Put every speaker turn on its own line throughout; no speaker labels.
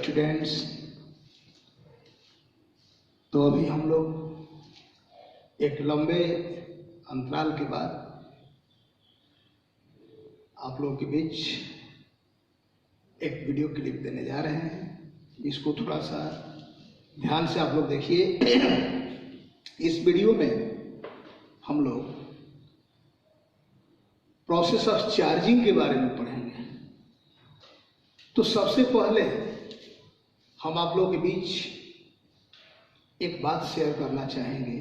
Students, तो अभी हम लोग एक लंबे अंतराल के बाद आप लोगों के बीच एक वीडियो क्लिप देने जा रहे हैं। इसको थोड़ा सा ध्यान से आप लोग देखिए। इस वीडियो में हम लोग प्रोसेस ऑफ चार्जिंग के बारे में पढ़ेंगे। तो सबसे पहले हम आप लोगों के बीच एक बात शेयर करना चाहेंगे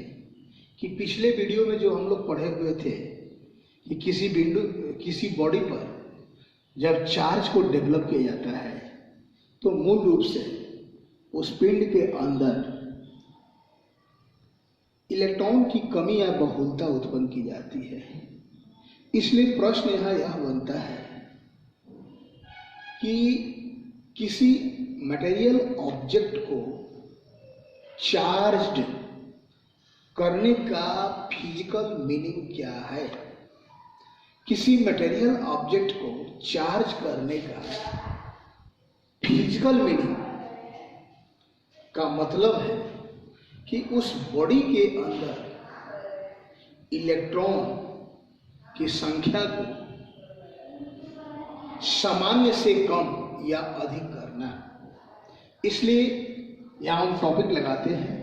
कि पिछले वीडियो में जो हम लोग पढ़े हुए थे कि किसी बॉडी पर जब चार्ज को डेवलप किया जाता है तो मूल रूप से उस पिंड के अंदर इलेक्ट्रॉन की कमी या बहुलता उत्पन्न की जाती है। इसलिए प्रश्न यहाँ यह बनता है कि किसी मटेरियल ऑब्जेक्ट को चार्ज्ड करने का फिजिकल मीनिंग क्या है। किसी मटेरियल ऑब्जेक्ट को चार्ज करने का फिजिकल मीनिंग का मतलब है कि उस बॉडी के अंदर इलेक्ट्रॉन की संख्या को सामान्य से कम या अधिक करना। इसलिए यहां हम टॉपिक लगाते हैं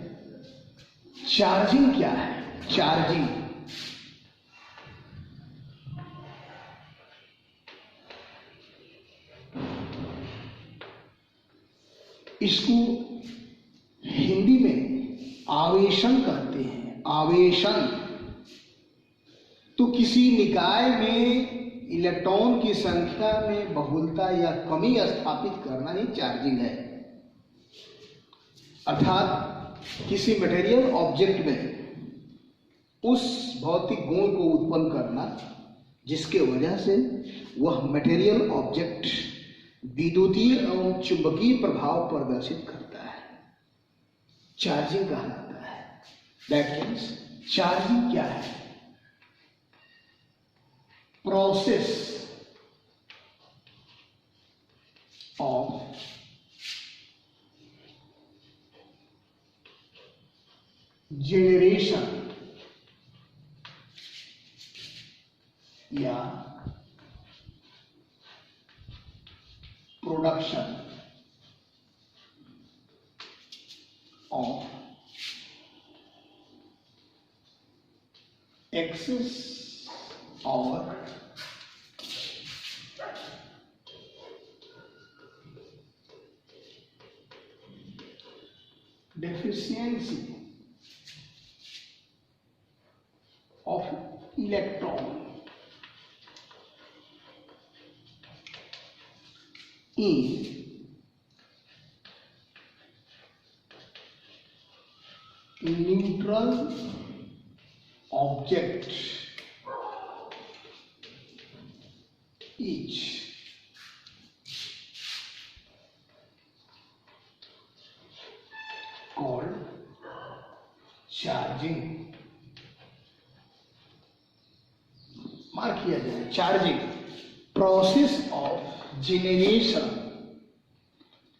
चार्जिंग क्या है। चार्जिंग इसको हिंदी में आवेशन कहते हैं। आवेशन तो किसी निकाय में इलेक्ट्रॉन की संख्या में बहुलता या कमी स्थापित करना ही चार्जिंग है। अर्थात किसी मटेरियल ऑब्जेक्ट में उस भौतिक गुण को उत्पन्न करना जिसके वजह से वह मटेरियल ऑब्जेक्ट विद्युतीय एवं चुंबकीय प्रभाव प्रदर्शित करता है, चार्जिंग कहलाता है। दैट मीन्स चार्जिंग क्या है? प्रोसेस ऑफ जेनरेशन या प्रोडक्शन ऑफ एक्सेस और deficiency of electron in neutral object is called charging. Mark किया जाए चार्जिंग प्रोसेस ऑफ जेनरेशन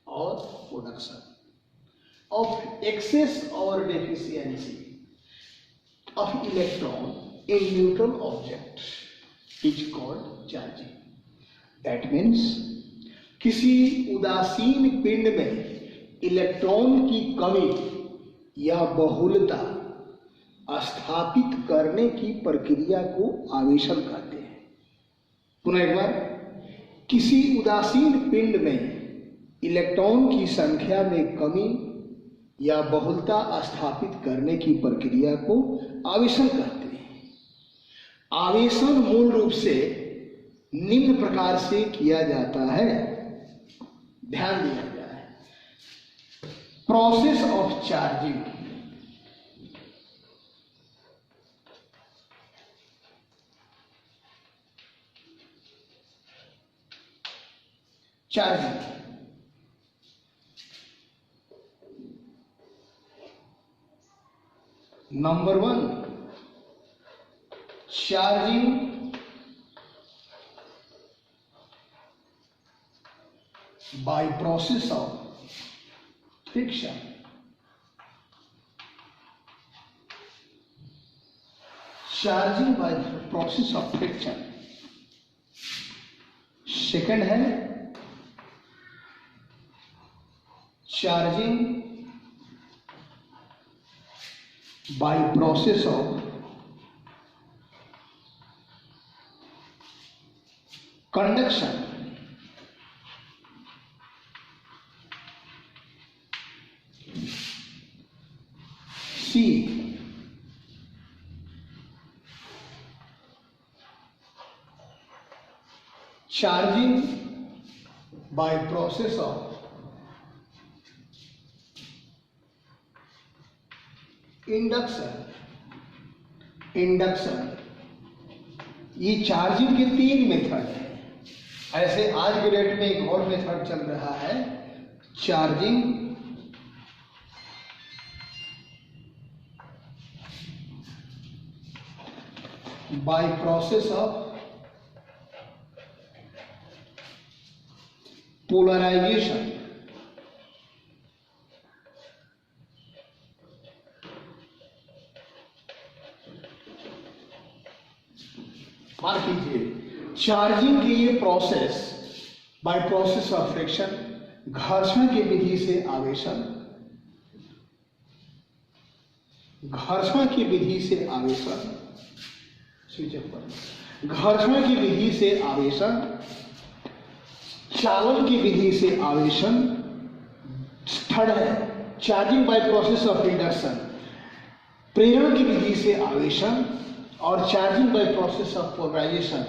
और प्रोडक्शन ऑफ एक्सेस और deficiency of electron in neutral object is called charging. That means किसी उदासीन पिंड में electron की कमी या बहुलता स्थापित करने की प्रक्रिया को आवेशन कहते हैं। पुनः एक बार, किसी उदासीन पिंड में इलेक्ट्रॉन की संख्या में कमी या बहुलता स्थापित करने की प्रक्रिया को आवेशन कहते हैं। आवेशन मूल रूप से निम्न प्रकार से किया जाता है, ध्यान दिया जाए। Process of charging number 1, charging by process of friction, charging by process of friction. Second है charging by process of conduction. C, charging by process of induction. ये चार्जिंग के 3 मेथड है। ऐसे आज के डेट में एक और मेथड चल रहा है, charging by process of polarisation. मान कीजिए चार्जिंग की ये process by process of friction, घर्षण की विधि से आवेशन, घर्षण की विधि से आवेशन, घर्षण की विधि से आवेशन, चालन की विधि से आवेशन। थर्ड है charging by process of induction, प्रेरण की विधि से आवेशन, और charging by process of polarisation,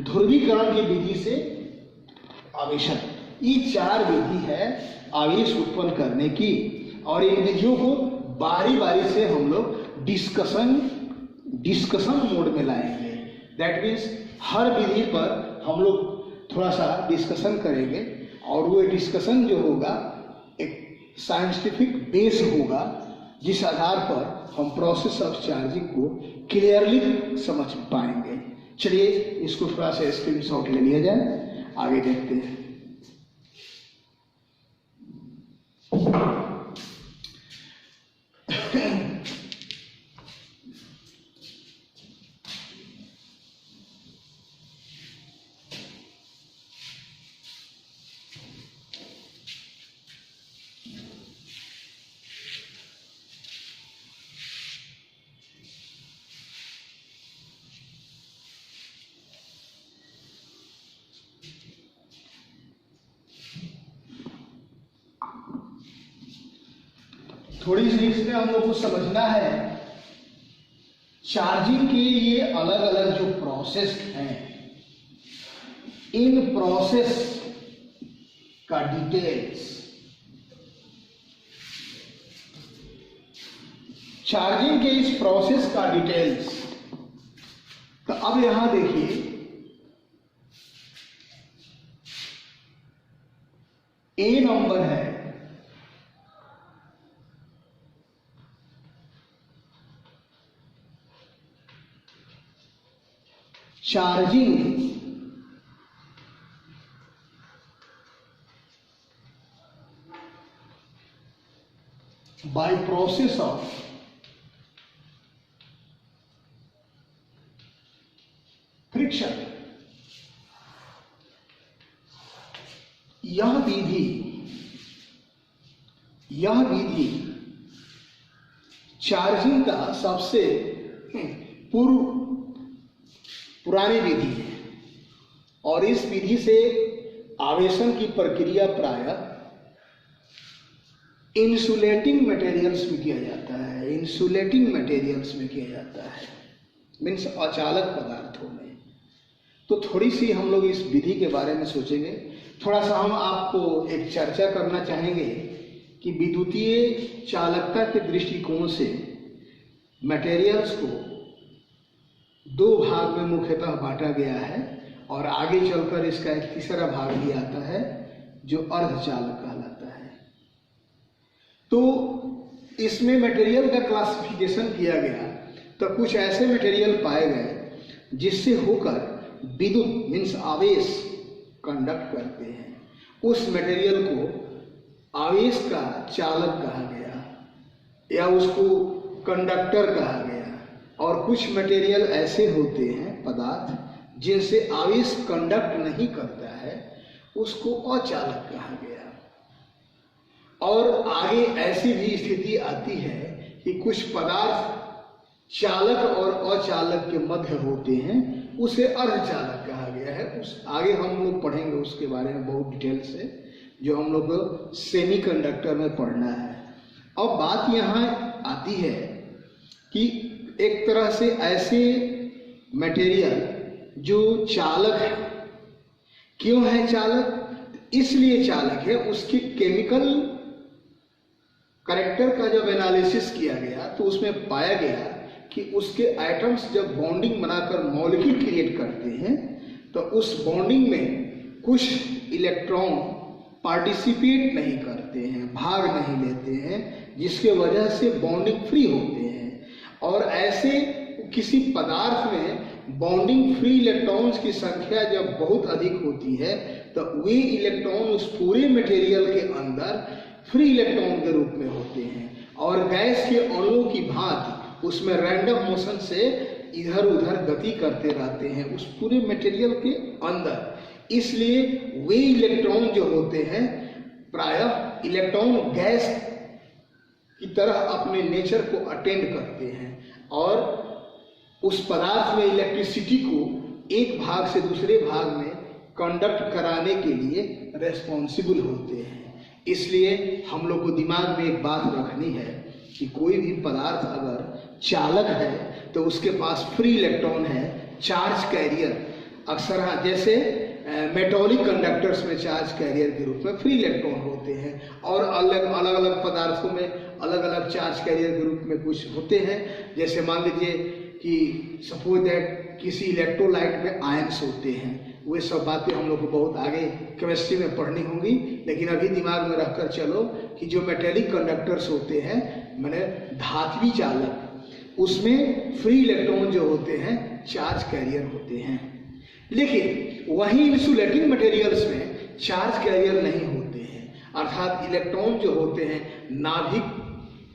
ध्रुवीकरण की विधि से आवेशन। ये 4 विधि है आवेश उत्पन्न करने की, और इन विधियों को बारी बारी से हम लोग डिस्कशन मोड में लाएंगे। दैट मीन्स हर विधि पर हम लोग थोड़ा सा डिस्कशन करेंगे, और वो डिस्कशन जो होगा एक साइंटिफिक बेस होगा, जिस आधार पर हम प्रोसेस ऑफ चार्जिंग को क्लियरली समझ पाएंगे। चलिए इसको थोड़ा सा स्क्रीनशॉट ले लिया जाए, आगे देखते हैं। थोड़ी सी इसमें हम लोग को समझना है, चार्जिंग के ये अलग अलग जो प्रोसेस हैं, इन प्रोसेस का डिटेल्स, चार्जिंग के इस प्रोसेस का डिटेल्स। तो अब यहां देखिए, ए नंबर है charging by process of friction. यह विधि चार्जिंग का सबसे पुरानी विधि है, और इस विधि से आवेशन की प्रक्रिया प्रायः इंसुलेटिंग मटेरियल्स में किया जाता है। इंसुलेटिंग मटेरियल्स में किया जाता है मीन्स अचालक पदार्थों में। तो थोड़ी सी हम लोग इस विधि के बारे में सोचेंगे। थोड़ा सा हम आपको एक चर्चा करना चाहेंगे कि विद्युतीय चालकता के दृष्टिकोण से मटेरियल्स को 2 भाग में मुख्यतः बांटा गया है, और आगे चलकर इसका एक तीसरा भाग भी आता है जो अर्धचालक कहलाता है। तो इसमें मटेरियल का क्लासिफिकेशन किया गया, तो कुछ ऐसे मटेरियल पाए गए जिससे होकर विद्युत मीन्स आवेश कंडक्ट करते हैं। उस मटेरियल को आवेश का चालक कहा गया या उसको कंडक्टर कहा गया, और कुछ मटेरियल ऐसे होते हैं पदार्थ जिनसे आवेश कंडक्ट नहीं करता है, उसको अचालक कहा गया। और आगे ऐसी भी स्थिति आती है कि कुछ पदार्थ चालक और अचालक के मध्य होते हैं, उसे अर्धचालक कहा गया है। उस आगे हम लोग पढ़ेंगे उसके बारे में बहुत डिटेल से, जो हम लोग को सेमीकंडक्टर में पढ़ना है। अब बात यहाँ आती है कि एक तरह से ऐसे मटेरियल जो चालक है, क्यों है चालक? इसलिए चालक है, उसके केमिकल कैरेक्टर का जब एनालिसिस किया गया तो उसमें पाया गया कि उसके एटम्स जब बॉन्डिंग बनाकर मॉलिक्यूल क्रिएट करते हैं तो उस बॉन्डिंग में कुछ इलेक्ट्रॉन पार्टिसिपेट नहीं करते हैं, भाग नहीं लेते हैं, जिसके वजह से बॉन्डिंग फ्री होते हैं। और ऐसे किसी पदार्थ में बॉन्डिंग फ्री इलेक्ट्रॉन्स की संख्या जब बहुत अधिक होती है तो वे इलेक्ट्रॉन उस पूरे मटेरियल के अंदर फ्री इलेक्ट्रॉन के रूप में होते हैं, और गैस के अणुओं की भांति उसमें रैंडम मोशन से इधर उधर गति करते रहते हैं उस पूरे मटेरियल के अंदर। इसलिए वे इलेक्ट्रॉन जो होते हैं प्रायः इलेक्ट्रॉन गैस की तरह अपने नेचर को अटेंड करते हैं, और उस पदार्थ में इलेक्ट्रिसिटी को एक भाग से दूसरे भाग में कंडक्ट कराने के लिए रेस्पॉन्सिबल होते हैं। इसलिए हम लोग को दिमाग में एक बात रखनी है कि कोई भी पदार्थ अगर चालक है तो उसके पास फ्री इलेक्ट्रॉन है, चार्ज कैरियर। अक्सर हाँ, जैसे मेटॉलिक कंडक्टर्स में चार्ज कैरियर के रूप में फ्री इलेक्ट्रॉन होते हैं, और अलग अलग पदार्थों में अलग अलग चार्ज कैरियर के रूप में कुछ होते हैं। जैसे मान लीजिए कि सपोज दैट किसी इलेक्ट्रोलाइट में आयंस होते हैं, वे सब बातें हम लोग को बहुत आगे केमिस्ट्री में पढ़नी होंगी, लेकिन अभी दिमाग में रखकर चलो कि जो मेटेलिक कंडक्टर्स होते हैं, मैंने धात्वी चालक, उसमें फ्री इलेक्ट्रॉन जो होते हैं चार्ज कैरियर होते हैं। लेकिन वहीं इंसुलेटिंग मटेरियल्स में चार्ज कैरियर नहीं होते हैं, अर्थात इलेक्ट्रॉन जो होते हैं नाभिक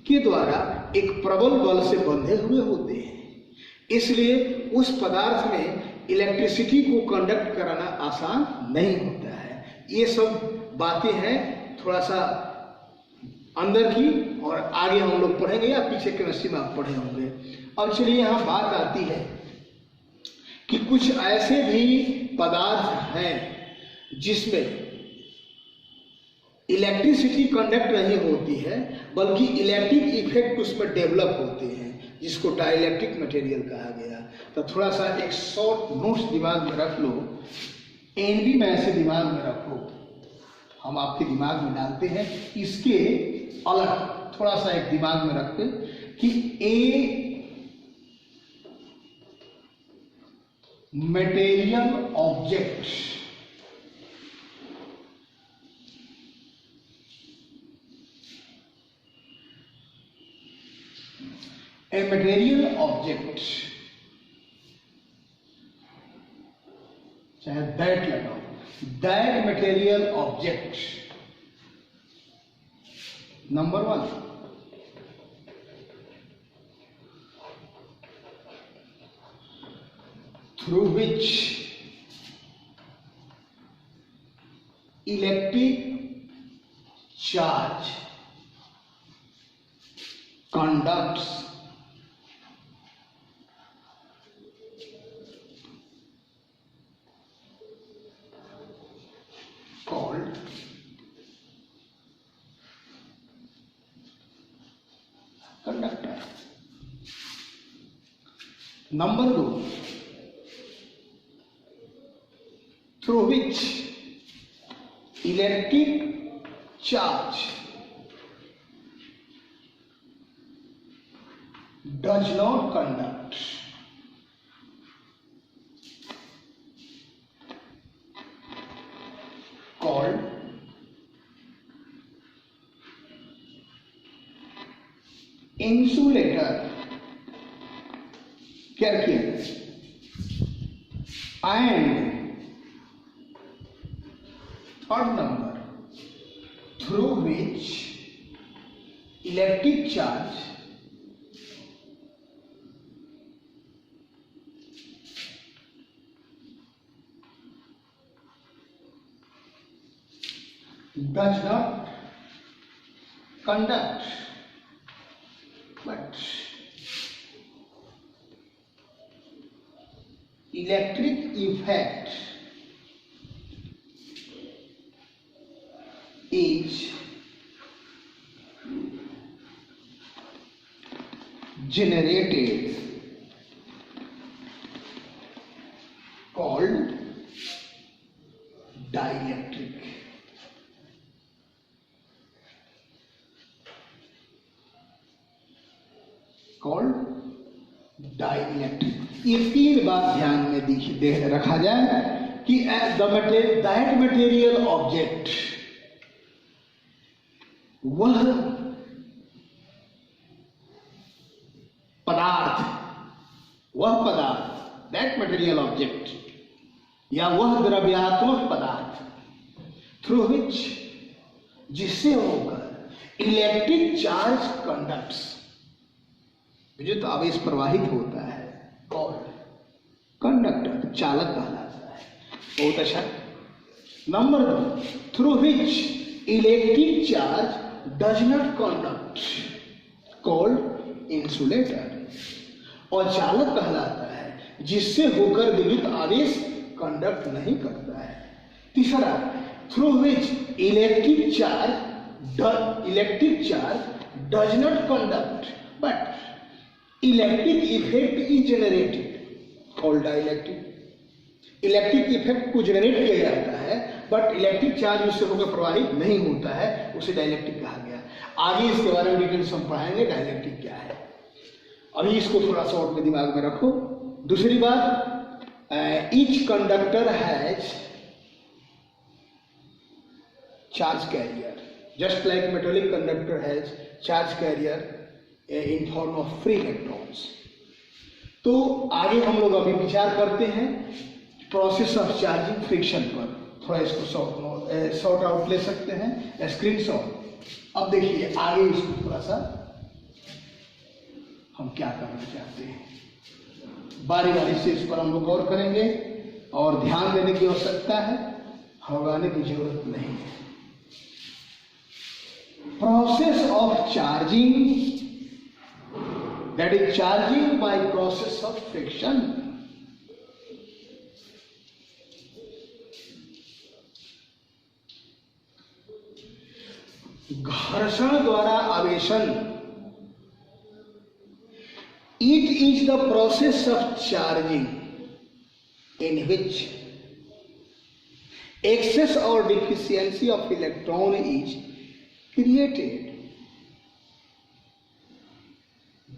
के द्वारा एक प्रबल बल से बंधे हुए होते हैं। इसलिए उस पदार्थ में इलेक्ट्रिसिटी को कंडक्ट कराना आसान नहीं होता है। ये सब बातें हैं थोड़ा सा अंदर की, और आगे हम लोग पढ़ेंगे या पीछे केमिस्ट्री में आप पढ़े होंगे। अब चलिए यहाँ बात आती है कि कुछ ऐसे भी पदार्थ हैं जिसमें इलेक्ट्रिसिटी कंडक्ट नहीं होती है, बल्कि इलेक्ट्रिक इफेक्ट उसमें डेवलप होते हैं, जिसको डाइलेक्ट्रिक मटेरियल कहा गया। तो थोड़ा सा एक शॉर्ट नोट्स दिमाग में रख लो, एनबी में ऐसे दिमाग में रखो, हम आपके दिमाग में डालते हैं। इसके अलग थोड़ा सा एक दिमाग में रखते कि a material object a material object, चाहे दैट लगाओ, that material object number 1 through which electric charge conducts called conductor. Number 2, through which electric charge does not conduct, called insulator. क्या किया? And third number, through which electric charge does not conduct but electric effect is generated called dielectric. ये तीन बात ध्यान में रखा जाए कि दैट मटेरियल ऑब्जेक्ट, वह पदार्थ दैट मटेरियल ऑब्जेक्ट या वह द्रव्यात्मक पदार्थ थ्रू विच, जिससे होकर इलेक्ट्रिक चार्ज कंडक्ट्स, विद्युत आवेश प्रवाहित होता है, कंडक्टर, चालक कहलाता है। बहुत अच्छा। Number 2, through which electric charge does not conduct, called insulator. और चालक कहलाता है जिससे होकर विद्युत आवेश कंडक्ट नहीं करता है। तीसरा, through which electric charge does not conduct but electric effect is generated, called dielectric. Electric effect को जनरेट किया जाता है बट इलेक्ट्रिक चार्ज उससे होकर प्रवाहित नहीं होता है, उसे डाइलेक्ट्रिक कहा गया। आगे इसके बारे में डिटेल्स हम पढ़ाएंगे डाइलेक्ट्रिक क्या है। अभी इसको थोड़ा शॉर्ट में दिमाग में रखो। दूसरी बात, each conductor has charge carrier, just like metallic conductor has charge carrier in form of free electrons। तो आगे हम लोग अभी विचार करते हैं प्रोसेस ऑफ चार्जिंग फ्रिक्शन पर। थोड़ा इसको शॉर्ट आउट ले सकते हैं, स्क्रीनशॉट। अब देखिए आगे इसको थोड़ा सा हम क्या करना चाहते हैं, बारी बारी से इस पर हम लोग गौर करेंगे और ध्यान देने की आवश्यकता है, घबराने की जरूरत नहीं है। Process of charging, that is charging by process of friction। घर्षण द्वारा आवेशन, it is the process of charging in which excess or deficiency of electron is created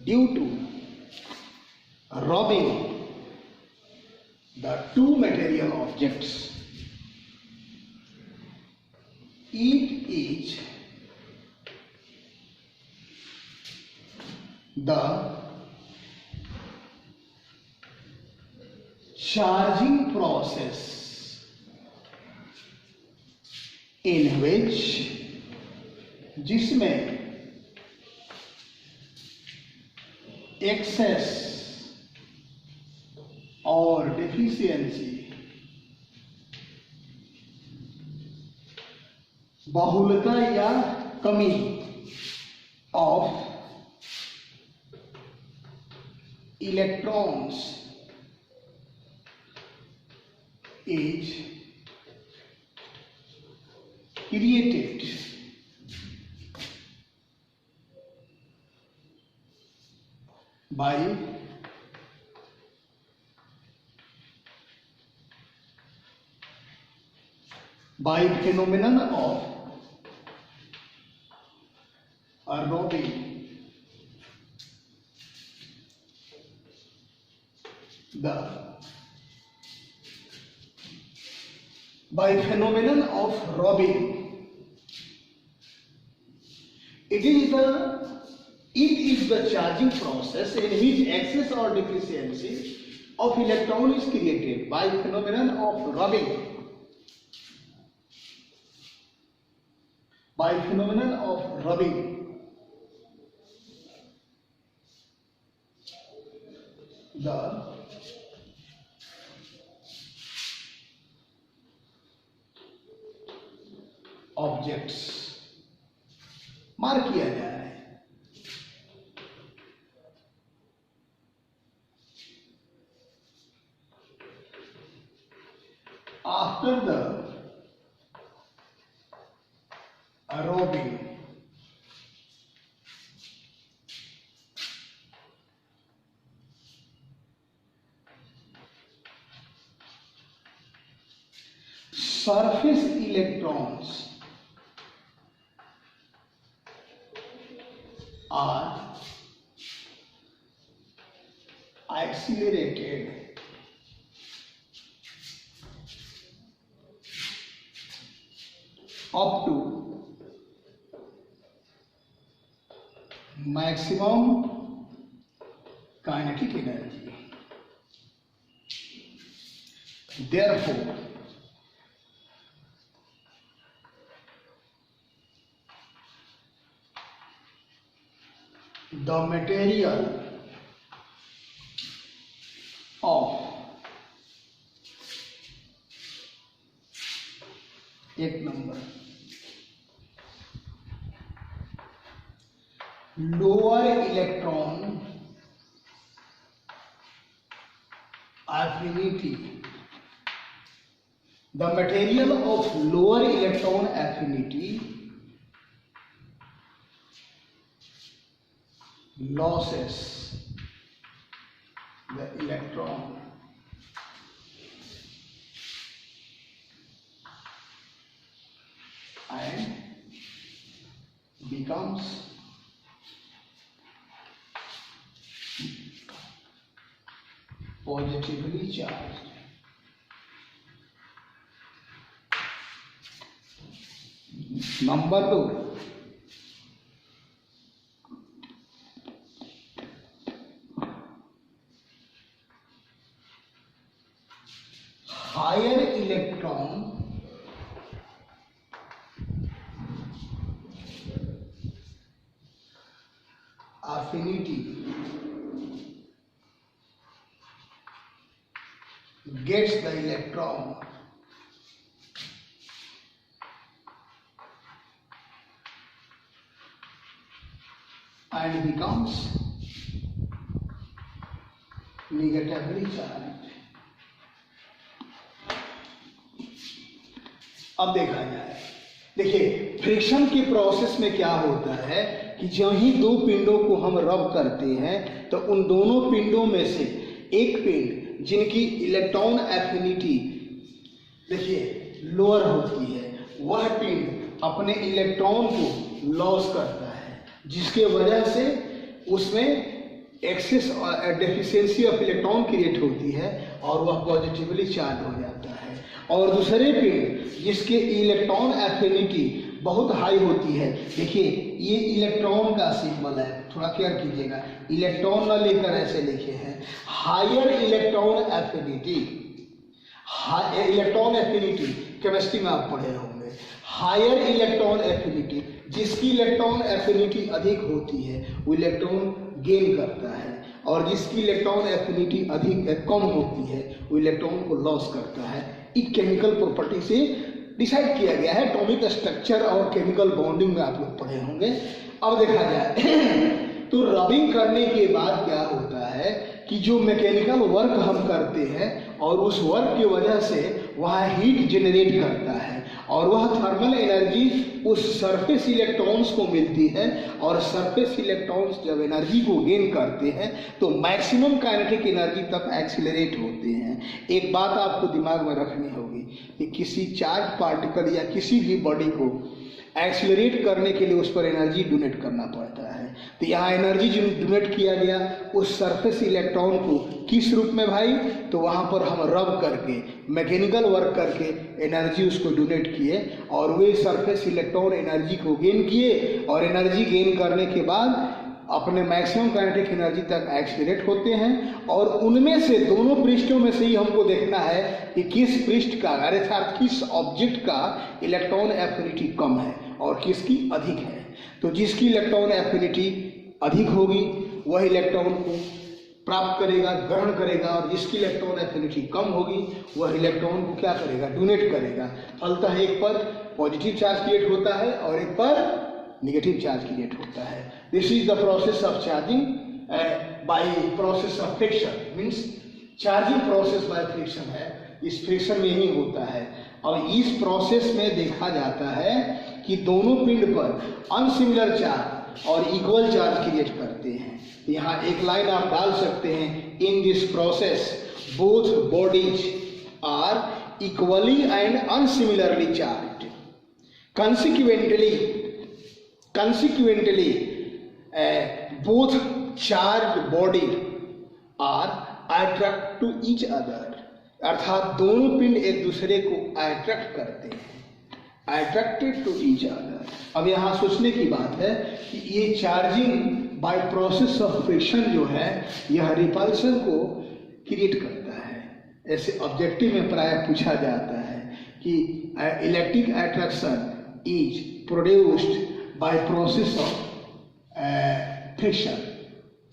due to rubbing the two material objects. It is the charging process in which, जिसमें access और deficiency, बहुलता या कमी of electrons is created by phenomenon of rubbing the by phenomenon of rubbing. It is the charging process in which excess or deficiency of electron is created by phenomenon of rubbing by phenomenon of rubbing the objects, mark किया जा रहा है। After the rubbing, surface electrons are accelerated up to maximum kinetic energy. Therefore, the material of एक number lower electron affinity, the material of lower electron affinity loses the electron and becomes positively charged. Number 2, higher electron affinity gets the electron and becomes negatively charged. अब देखा जाए, देखिए friction के process में क्या होता है कि जब ही दो पिंडों को हम रब करते हैं तो उन दोनों पिंडों में से एक पिंड जिनकी इलेक्ट्रॉन एफिनिटी देखिए लोअर होती है, वह पिंड अपने इलेक्ट्रॉन को लॉस करता है, जिसके वजह से उसमें excess deficiency of electron create होती है और वह पॉजिटिवली चार्ज हो जाता है। और दूसरे पिंड जिसके इलेक्ट्रॉन एफिनिटी बहुत हाई होती है, देखिए ये इलेक्ट्रॉन का सिंबल है, थोड़ा केयर कीजिएगा, इलेक्ट्रॉन न लेकर ऐसे लिखे हैं, higher electron affinity, electron affinity chemistry में आप पढ़े होंगे, हायर इलेक्ट्रॉन एफिनिटी, जिसकी इलेक्ट्रॉन एफिनिटी अधिक होती है वो इलेक्ट्रॉन गेन करता है और जिसकी इलेक्ट्रॉन एफिनिटी अधिक कम होती है वो इलेक्ट्रॉन को लॉस करता है। एक केमिकल प्रॉपर्टी से डिसाइड किया गया है, एटॉमिक स्ट्रक्चर और केमिकल बॉन्डिंग में आप लोग पढ़े होंगे। अब देखा जाए तो रबिंग करने के बाद क्या होता है कि जो मैकेनिकल वर्क हम करते हैं और उस वर्क की वजह से वह हीट जनरेट करता है और वह थर्मल एनर्जी उस सरफेस इलेक्ट्रॉन्स को मिलती है और सरफेस इलेक्ट्रॉन्स जब एनर्जी को गेन करते हैं तो मैक्सिमम काइनेटिक एनर्जी तक एक्सीलरेट होते हैं। एक बात आपको दिमाग में रखनी होगी कि किसी चार्ज पार्टिकल या किसी भी बॉडी को एक्सीलरेट करने के लिए उस पर एनर्जी डोनेट करना पड़ता है। तो यहाँ एनर्जी जो डोनेट किया गया उस सरफेस इलेक्ट्रॉन को किस रूप में भाई, तो वहाँ पर हम रब करके मैकेनिकल वर्क करके एनर्जी उसको डोनेट किए और वे सरफेस इलेक्ट्रॉन एनर्जी को गेन किए और एनर्जी गेन करने के बाद अपने मैक्सिमम काइनेटिक एनर्जी तक एक्सीलरेट होते हैं, और उनमें से दोनों पृष्ठों में से ही हमको देखना है कि किस पृष्ठ का अर्थात किस ऑब्जेक्ट का इलेक्ट्रॉन एफिनिटी कम है और किसकी अधिक है। तो जिसकी इलेक्ट्रॉन एफिनिटी अधिक होगी वह इलेक्ट्रॉन को प्राप्त करेगा, ग्रहण करेगा, और जिसकी इलेक्ट्रॉन एफिनिटी कम होगी वह इलेक्ट्रॉन को क्या करेगा, डोनेट करेगा। फलतः एक पर पॉजिटिव चार्ज क्रिएट होता है और एक पर नेगेटिव चार्ज क्रिएट होता है। This is the process of charging by process of friction, means charging process by friction है, इस फ्रिक्शन में ही होता है। और इस प्रोसेस में देखा जाता है कि दोनों पिंड पर अनसिमिलर चार्ज और इक्वल चार्ज क्रिएट करते हैं। यहाँ एक लाइन आप डाल सकते हैं, in this process both bodies are equally and unsimilarly charged, consequently both charged body are attract to each other, अर्थात दोनों पिंड एक दूसरे को अट्रैक्ट करते हैं, अट्रैक्टेड टू ईच अदर। अब यहाँ सोचने की बात है कि ये charging by process of friction जो है यह रिपल्सन को क्रिएट करता है। ऐसे ऑब्जेक्टिव में प्राय पूछा जाता है कि electric attraction is produced by process of friction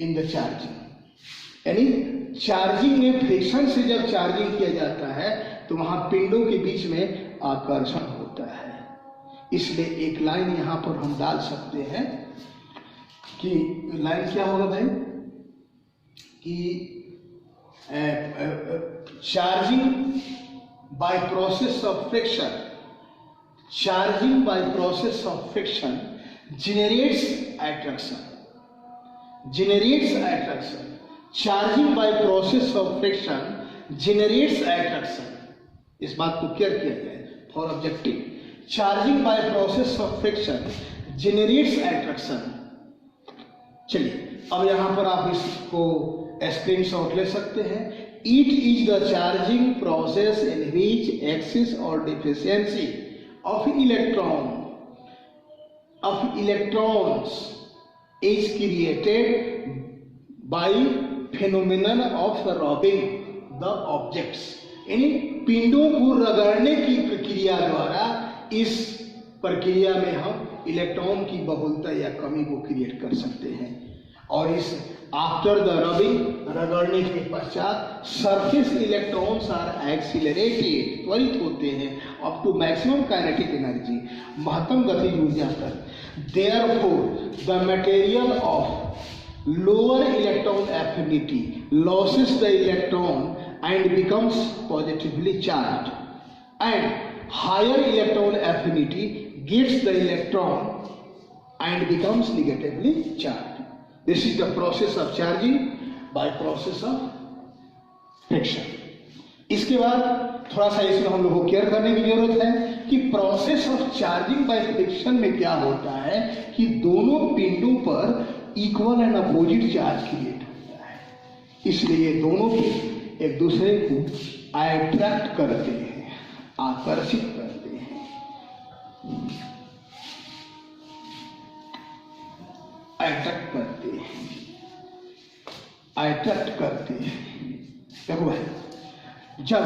in the charging, यानी चार्जिंग में फ्रिक्शन से जब चार्जिंग किया जाता है तो वहां पिंडों के बीच में आकर्षण होता है। इसलिए एक लाइन यहां पर हम डाल सकते हैं कि लाइन क्या होगा भाई कि charging by process of friction, charging by process of friction generates attraction, charging by process of friction generates attraction। इस बात को क्लियर किया जाए for objective, charging by process of friction generates attraction। चलिए अब यहाँ पर आप इसको स्क्रीनशॉट ले सकते हैं। It is the charging process in which excess or deficiency of electrons is created by phenomenon of rubbing the objects, यानी पिंडों को रगड़ने की प्रक्रिया द्वारा इस प्रक्रिया में हम इलेक्ट्रॉन की बहुलता या कमी को क्रिएट कर सकते हैं। और इस आफ्टर द रबिंग, रगड़ने के पश्चात सरफेस इलेक्ट्रॉन्स आर एक्सीलरेटेड, त्वरित होते हैं up to maximum kinetic energy, महत्तम गतिज ऊर्जा तक। Therefore the material of lower electron affinity loses the electron and becomes positively charged, and higher electron affinity gets the electron and becomes negatively charged. This is the process of charging by process of friction। इसके बाद थोड़ा सा इसमें हम लोग को care करने की जरूरत है कि process of charging by friction में क्या होता है कि दोनों पिंडों पर equal and opposite charge create होता है। इसलिए ये दोनों पिंड एक दूसरे को अट्रैक्ट करते हैं, आकर्षित करते हैं, अट्रैक्ट करते हैं। देखो भाई, जब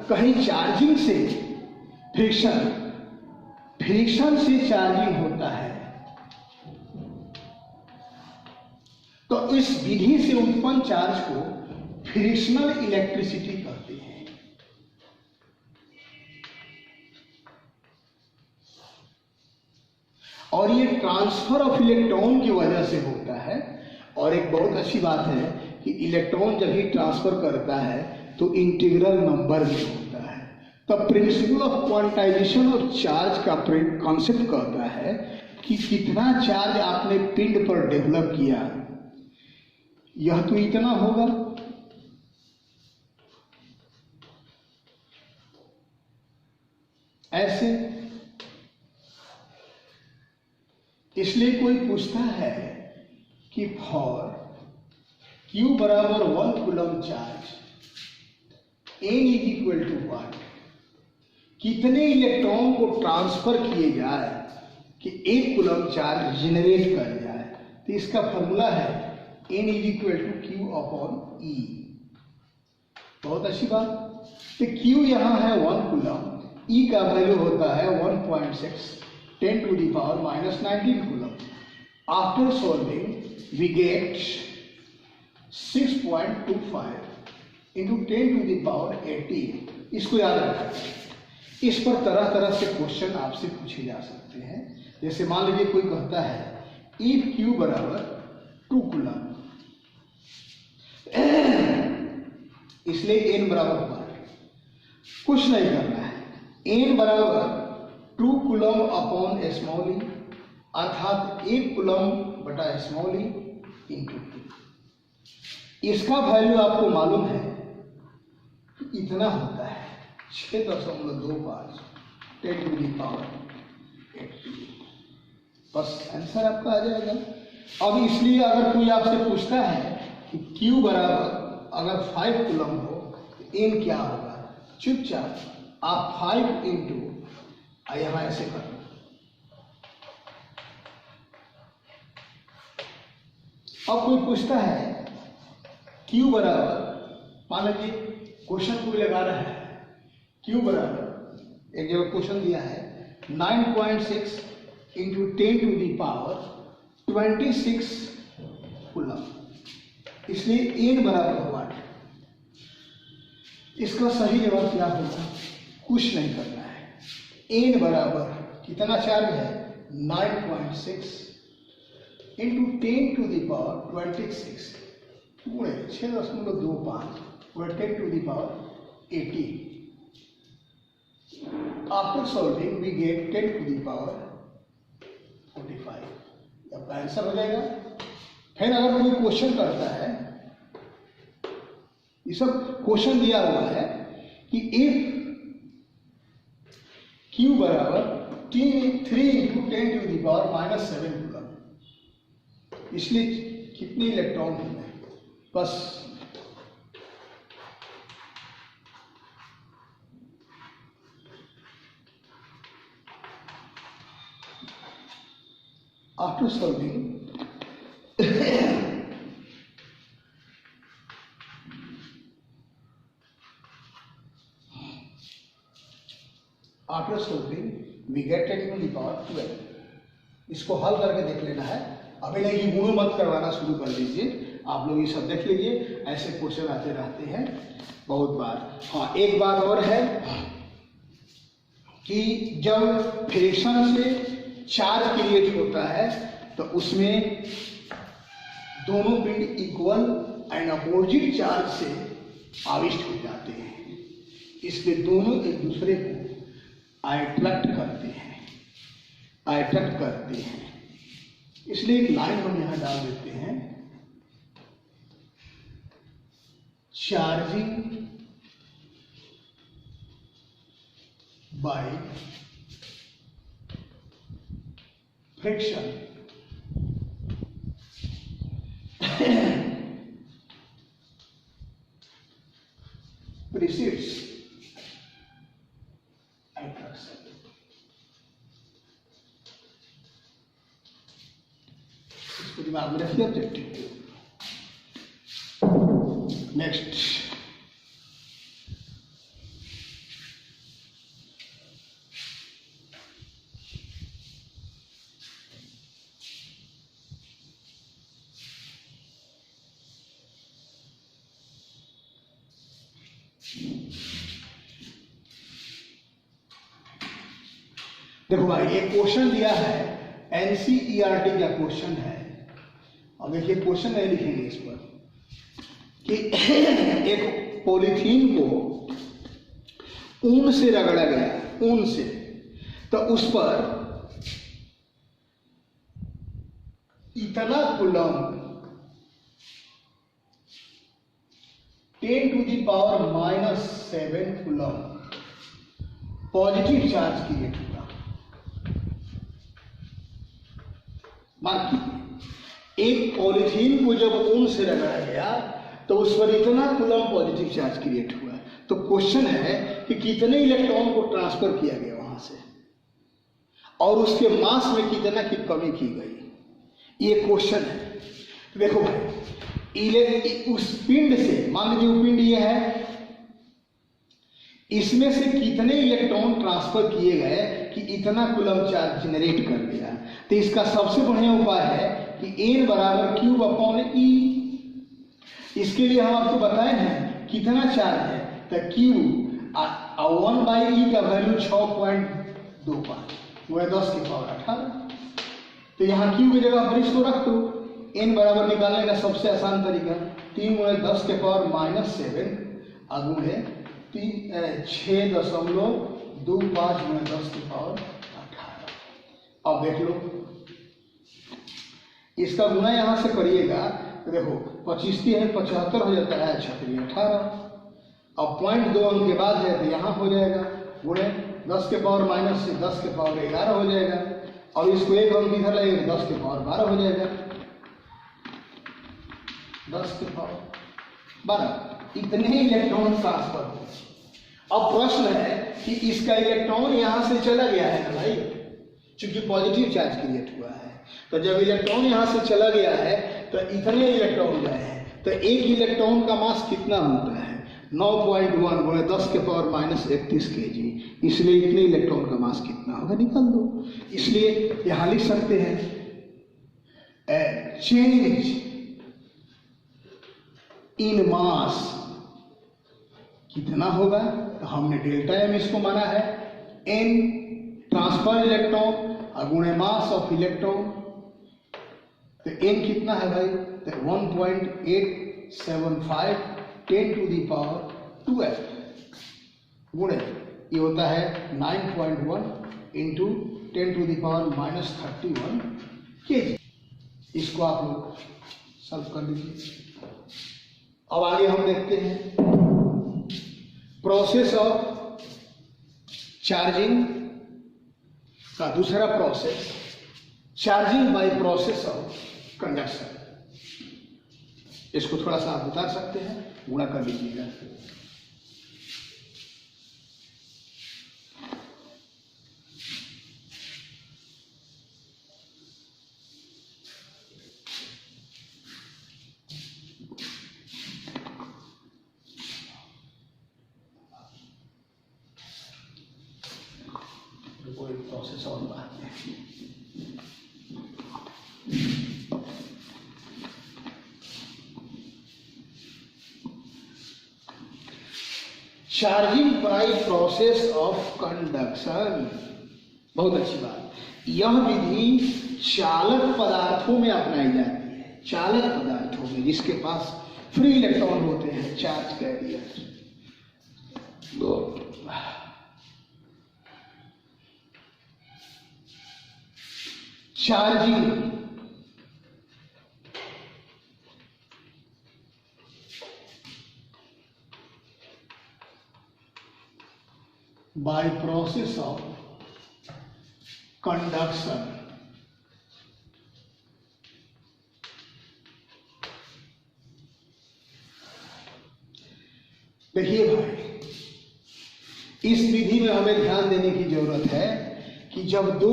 कहीं चार्जिंग से फ्रिक्शन से चार्जिंग होता है तो इस विधि से उत्पन्न चार्ज को फ्रिक्शनल इलेक्ट्रिसिटी कहते हैं। और ये ट्रांसफर ऑफ इलेक्ट्रॉन की वजह से होता है। और एक बहुत अच्छी बात है कि इलेक्ट्रॉन जब ही ट्रांसफर करता है तो इंटीग्रल नंबर में होता है। तो प्रिंसिपल ऑफ क्वांटाइजेशन और चार्ज का कॉन्सेप्ट कहता है कि कितना चार्ज आपने पिंड पर डेवलप किया, यह तो इतना होगा। ऐसे इसलिए कोई पूछता है कि फॉर Q बराबर 1 coulomb charge N is equal to 1, कितने इलेक्ट्रॉन को ट्रांसफर किए जाए कि 1 कूलम चार्ज जनरेट कर जाए। तो इसका फॉर्मूला है N is equal to Q upon E। बहुत अच्छी बात। तो Q यहाँ है 1 कूलम, E का वैल्यू होता है 1.6 10 to the power minus 19 coulomb. After solving we get 6.25 into 10 to the power 18। इसको याद रखें। इस पर तरह तरह से क्वेश्चन आपसे पूछे जा सकते हैं। जैसे मान लीजिए कोई कहता है इफ Q बराबर 2 कूलम, इसलिए N बराबर हुआ, कुछ नहीं करना है। N बराबर 2 कूलम अपॉन स्मॉल ई, अर्थात 1 कूलम बटा स्मॉल ई इंटू 2। इसका वैल्यू आपको मालूम है इतना होता है 6.25 10 to the power 18। बस आंसर आपका आ जाएगा। अब इसलिए अगर कोई आपसे पूछता है कि Q बराबर अगर 5 कूलम हो तो N क्या होगा, चुपचाप आप 5 इंटू यहाँ ऐसे कर लो। अब कोई पूछता है Q बराबर, मान लीजिए क्वेश्चन कोई लगा रहा है Q बराबर, एक जगह क्वेश्चन दिया है 9.6 into 10 to the power 26 coulomb, इसलिए N बराबर हुआ। इसका सही जवाब क्या होगा, कुछ नहीं करना है। N बराबर कितना चार्ज है 9.6 इंटू 10 to the power 26 पूरे 6.25 10 to the power 18। After solving we get 10 to the power 45। आपका आंसर हो जाएगा। फिर अगर कोई क्वेश्चन करता है, ये सब क्वेश्चन दिया हुआ है कि इफ Q बराबर 3 into 10 to the power minus 7 coulomb, इसलिए कितने इलेक्ट्रॉन होंगे, बस after solving after solving we get 10 to the power 12। इसको हल करके देख लेना है। अभी नहीं कि गुणों मत करवाना शुरू कर दीजिए, आप लोग ये सब देख लीजिए, ऐसे क्वेश्चन आते रहते हैं बहुत बार। हाँ, एक बात और है कि जब फ्रिक्शन से चार्ज क्रिएट होता है तो उसमें दोनों पिंड इक्वल एंड अपोजिट चार्ज से आविष्ट हो जाते हैं, इसलिए दोनों एक दूसरे को अट्रैक्ट करते हैं। इसलिए एक लाइन हम यहां डाल देते हैं, charging by friction precedes attraction। इसको दिमाग में रखिए ऑब्जेक्टिव। नेक्स्ट, देखो भाई एक क्वेश्चन दिया है, NCERT का क्वेश्चन है। अब देखिए क्वेश्चन नहीं लिखेंगे इस पर कि एक पॉलीथीन को ऊन से रगड़ा गया, ऊन से, तो उस पर इतना coulomb 10 to the power minus 7 coulomb positive charge create हुआ। एक पॉलीथीन को जब ऊन से रगड़ा गया तो उस पर इतना कूलम पॉजिटिव चार्ज क्रिएट हुआ। तो क्वेश्चन है कि कितने इलेक्ट्रॉन को ट्रांसफर किया गया वहां से और उसके मास में कितना की कमी की गई। ये क्वेश्चन है। देखो भाई, उस पिंड से, मान लीजिए वो पिंड ये है, इसमें से कितने इलेक्ट्रॉन ट्रांसफर किए गए कि इतना कूलम्ब चार्ज जनरेट कर दिया। तो इसका सबसे बढ़िया उपाय है कि n बराबर क्यूब अपॉन ई। इसके लिए हम आपको बताए हैं कितना चार्ज है, तो क्यूब 1/e का वैल्यू 6.25, वो है 10 की पावर 18। तो यहाँ क्यूब की जगह पर इसको रख दो। n बराबर निकालने का सबसे आसान तरीका 3 × 10 के पावर -7 अगुणे 6.25 × 10 की पावर 18। अब देख लो, इसका गुना यहाँ से करिएगा तो देखो 25 है 75 हो जाता है, 6 18। अब 0.2 अंक के बाद है तो यहाँ हो जाएगा गुणे 10 के पावर माइनस से 10 के पावर 11 हो जाएगा। और इसको एक अंक इधर लगेगा 10 के पावर 12 हो जाएगा, 10 के पावर 12। इतने ही इलेक्ट्रॉन ट्रांसफर हो। अब प्रश्न है कि इसका इलेक्ट्रॉन यहाँ से चला गया है ना भाई, चूंकि पॉजिटिव चार्ज क्रिएट हुआ है, तो जब इलेक्ट्रॉन यहाँ से चला गया है तो इतने इलेक्ट्रॉन गए हैं। तो एक इलेक्ट्रॉन का मास कितना होता है? 9.1 गुणे 10 के पावर -31 kg। इसलिए इतने इलेक्ट्रॉन का मास कितना होगा निकाल दो। इसलिए यहाँ लिख सकते हैं चेंज इन मास कितना होगा, तो हमने डेल्टा एम इसको माना है, n ट्रांसफर इलेक्ट्रॉन गुणे मास ऑफ इलेक्ट्रॉन। तो n कितना है भाई? तो 1.875 10⁻² गुणे ये होता है 9.1 × 10⁻−31 kg। इसको आप लोग सॉल्व कर लीजिए। अब आगे हम देखते हैं प्रोसेस ऑफ चार्जिंग का दूसरा process, charging by process of conduction. इसको थोड़ा सा आप बता सकते हैं, गुणा कर लीजिएगा। कोई प्रोसेस और बात है। Charging by process of conduction, बहुत अच्छी बात। यह विधि चालक पदार्थों में अपनाई जाती है, चालक पदार्थों में जिसके पास फ्री इलेक्ट्रॉन होते हैं, charge carrier. Charging by process of conduction। देखिए भाई, इस विधि में हमें ध्यान देने की जरूरत है कि जब दो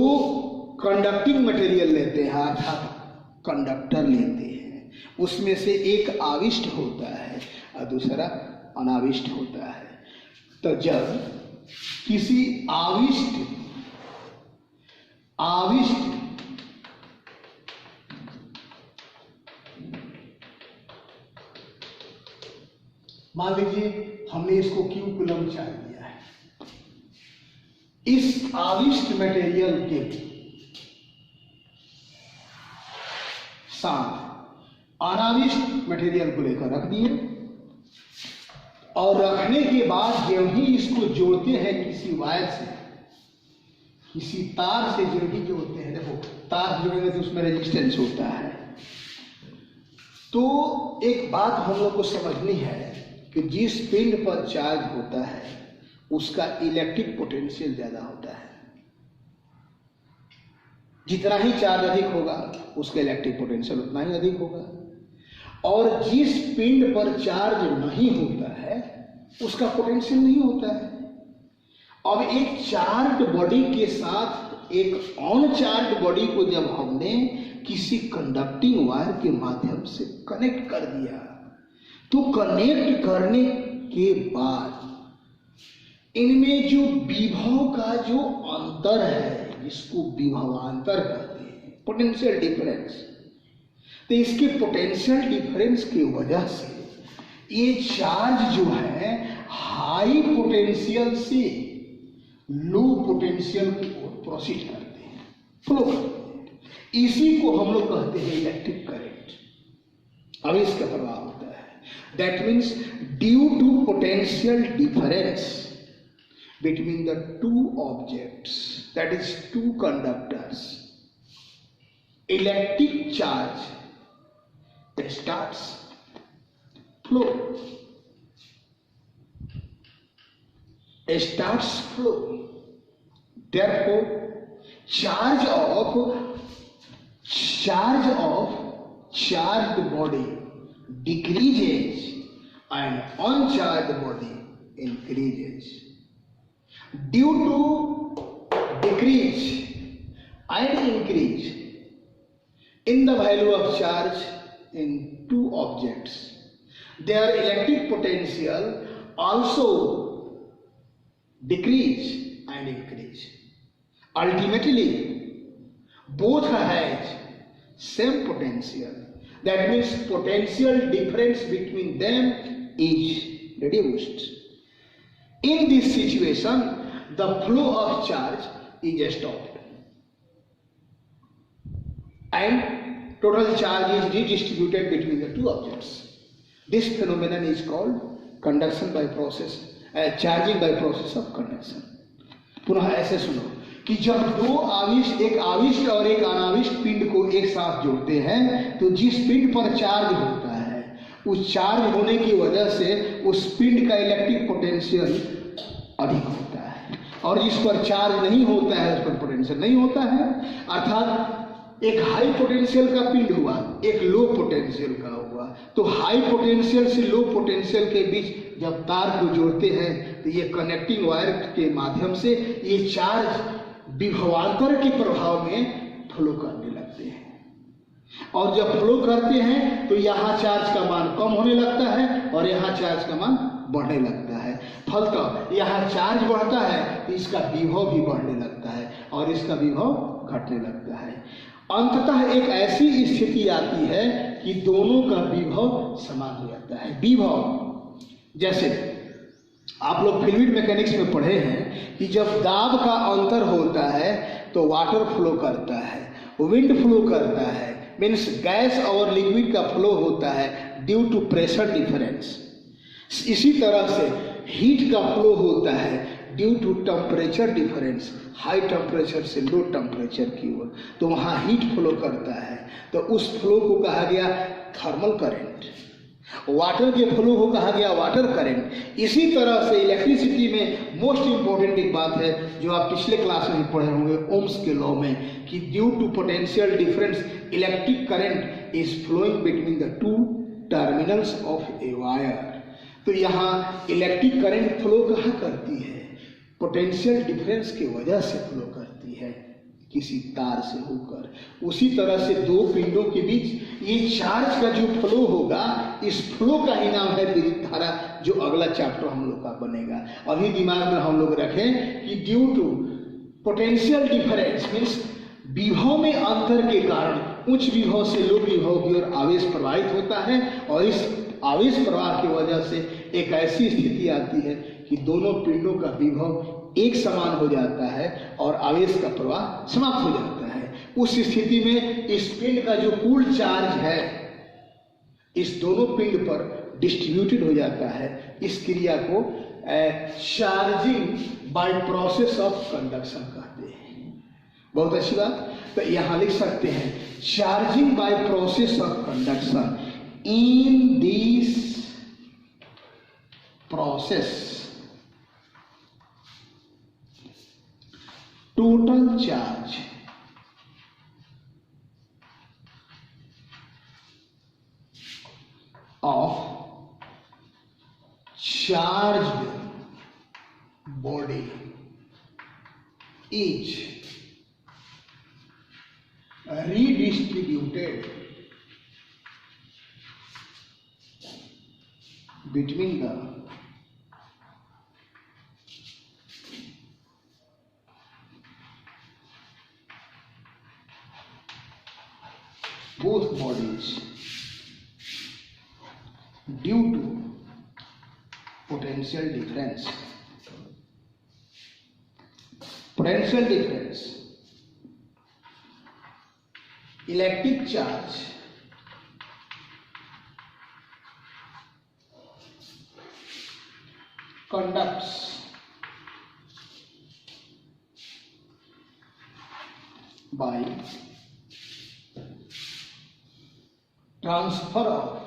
कंडक्टिंग मटेरियल लेते हैं अर्थात कंडक्टर लेते हैं, उसमें से एक आविष्ट होता है और दूसरा अनाविष्ट होता है। तो जब किसी आविष्ट मान लीजिए हमने इसको क्यू कूलम्ब चार्ज दिया है, इस आविष्ट मटेरियल के साथ अनाविष्ट मटेरियल को लेकर रख दिए, और रखने के बाद जब ही इसको जोड़ते हैं किसी वायर से, किसी तार से जब ही जोड़ते हैं, देखो तार जोड़ेंगे तो उसमें रेजिस्टेंस होता है। तो एक बात हम लोग को समझनी है कि जिस पिंड पर चार्ज होता है उसका इलेक्ट्रिक पोटेंशियल ज्यादा होता है। जितना ही चार्ज अधिक होगा उसका इलेक्ट्रिक पोटेंशियल उतना ही अधिक होगा, और जिस पिंड पर चार्ज नहीं होता है उसका पोटेंशियल नहीं होता है। अब एक चार्ज बॉडी के साथ एक ऑन चार्ज बॉडी को जब हमने किसी कंडक्टिंग वायर के माध्यम से कनेक्ट कर दिया, तो कनेक्ट करने के बाद इनमें जो विभव का जो अंतर है, जिसको विभवांतर कहते हैं, पोटेंशियल डिफरेंस, तो इसके पोटेंशियल डिफरेंस की वजह से ये चार्ज जो है हाई पोटेंशियल से लो पोटेंशियल की ओर प्रोसीड करते हैं, फ्लो करते हैं। इसी को हम लोग कहते हैं इलेक्ट्रिक करंट। अब इसका प्रभाव होता है, that means due to potential difference between the two objects, that is two conductors, electric charge starts flow, therefore charge of charged body decreases and uncharged body increases. Due to decrease and increase in the value of charge in two objects, their electric potential also decrease and increase. Ultimately, both have same potential. That means potential difference between them is reduced. In this situation, the flow of charge is stopped and total charge is redistributed between the two objects. This phenomenon is called conduction by process, charging by process of conduction. पुनः ऐसे सुनो कि जब दो आविष्ट, एक आविष्ट और एक अनाविष्ट पिंड को एक साथ जोड़ते हैं, तो जिस पिंड पर चार्ज होता है, उस चार्ज होने की वजह से उस पिंड का इलेक्ट्रिक पोटेंशियल अधिक होता है, और जिस पर चार्ज नहीं होता है उस पर पोटेंशियल नहीं होता है। अर्थात एक हाई पोटेंशियल का पिंड हुआ, एक लो पोटेंशियल का हुआ, तो हाई पोटेंशियल से लो पोटेंशियल के बीच जब तार को जोड़ते हैं, तो ये कनेक्टिंग वायर के माध्यम से ये चार्ज विभवांतर के प्रभाव में फ्लो करने लगते हैं, और जब फ्लो करते हैं तो यहाँ चार्ज का मान कम होने लगता है और यहाँ चार्ज का मान बढ़ने लगता है। फलतः यहाँ चार्ज बढ़ता है तो इसका विभव भी बढ़ने लगता है और इसका विभव घटने लगता है। अंततः एक ऐसी स्थिति आती है कि दोनों का विभव समान हो जाता है। विभव, जैसे आप लोग फ्लूइड मैकेनिक्स में पढ़े हैं कि जब दाब का अंतर होता है तो वाटर फ्लो करता है, विंड फ्लो करता है, मीन्स गैस और लिक्विड का फ्लो होता है ड्यू टू प्रेशर डिफरेंस। इसी तरह से हीट का फ्लो होता है due to temperature difference, high temperature से लो टेम्परेचर की ओर, तो वहाँ हीट फ्लो करता है, तो उस फ्लो को कहा गया थर्मल करंट। वाटर के फ्लो को कहा गया वाटर करंट। इसी तरह से इलेक्ट्रिसिटी में मोस्ट इंपॉर्टेंट एक बात है जो आप पिछले क्लास में पढ़े होंगे ओम्स के लॉ में, कि due to potential difference electric current is flowing between the two terminals of a wire. तो यहाँ इलेक्ट्रिक करंट फ्लो कहाँ करती है? पोटेंशियल डिफरेंस की वजह से फ्लो करती है, किसी तार से होकर। उसी तरह से दो पिंडों के बीच ये चार्ज का जो फ्लो होगा, इस फ्लो का ही नाम है विद्युत धारा, जो अगला चैप्टर हम लोग का बनेगा। अभी दिमाग में हम लोग रखें कि due to potential difference means विभव में अंतर के कारण उच्च विभव से लो विभव की ओर आवेश प्रवाहित होता है, और इस आवेश प्रवाह की वजह से एक ऐसी स्थिति आती है कि दोनों पिंडों का विभव एक समान हो जाता है और आवेश का प्रवाह समाप्त हो जाता है। उस स्थिति में इस पिंड का जो कुल चार्ज है इस दोनों पिंड पर डिस्ट्रीब्यूटेड हो जाता है। इस क्रिया को charging by process of conduction कहते हैं। बहुत अच्छी बात। तो यहाँ लिख सकते हैं charging by process of conduction. In this process total charge of charged body is redistributed between the both bodies due to potential difference. Potential difference. Electric charge conducts by transfer of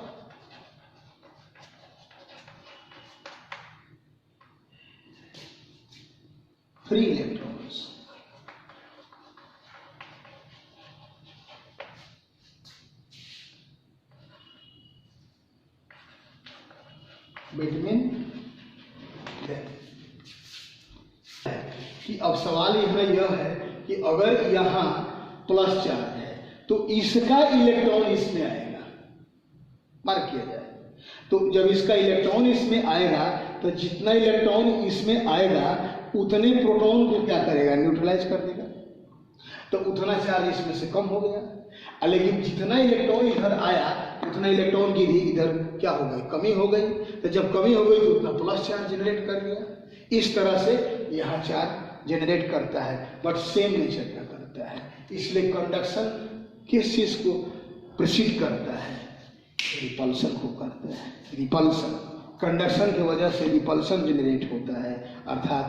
free electrons between them. कि अब सवाल यह है कि अगर यहाँ plus charge है तो इसका इलेक्ट्रॉन इसमें आएगा, मार्क किया जाए। तो जब इसका इलेक्ट्रॉन इसमें आएगा तो जितना इलेक्ट्रॉन इसमें आएगा उतने प्रोटॉन को क्या करेगा, न्यूट्रलाइज कर देगा, तो उतना चार्ज इसमें से कम हो गया। लेकिन जितना इलेक्ट्रॉन इधर आया उतना इलेक्ट्रॉन की भी इधर क्या हो गई, कमी हो गई। तो जब कमी हो गई तो उतना प्लस चार्ज जनरेट कर दिया। इस तरह से यहाँ चार्ज जनरेट करता है, बट सेम नेचर का करता है। इसलिए कंडक्शन किस चीज को प्रेसिड करता है, रिपल्सन को करता है। रिपल्सन, कंडक्शन की वजह से रिपल्सन जनरेट होता है, अर्थात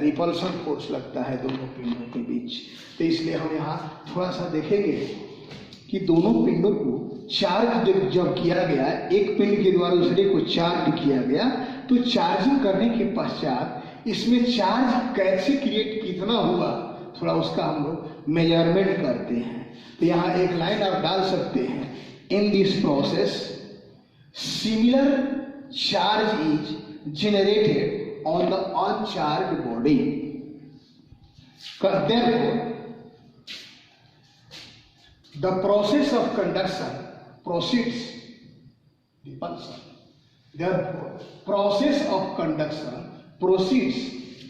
रिपल्सन फोर्स लगता है दोनों पिंडों के बीच। तो इसलिए हम यहाँ थोड़ा सा देखेंगे कि दोनों पिंडों को चार्ज जब किया गया, एक पिंड के द्वारा दूसरे को चार्ज किया गया, तो चार्जिंग करने के पश्चात इसमें चार्ज कैसे क्रिएट कितना हुआ, थोड़ा उसका हम लोग मेजरमेंट करते हैं। तो यहाँ एक लाइन आप डाल सकते हैं, in this process similar charge is generated on the uncharged body. Therefore, the process of conduction proceeds repulsion. Therefore, process of conduction proceeds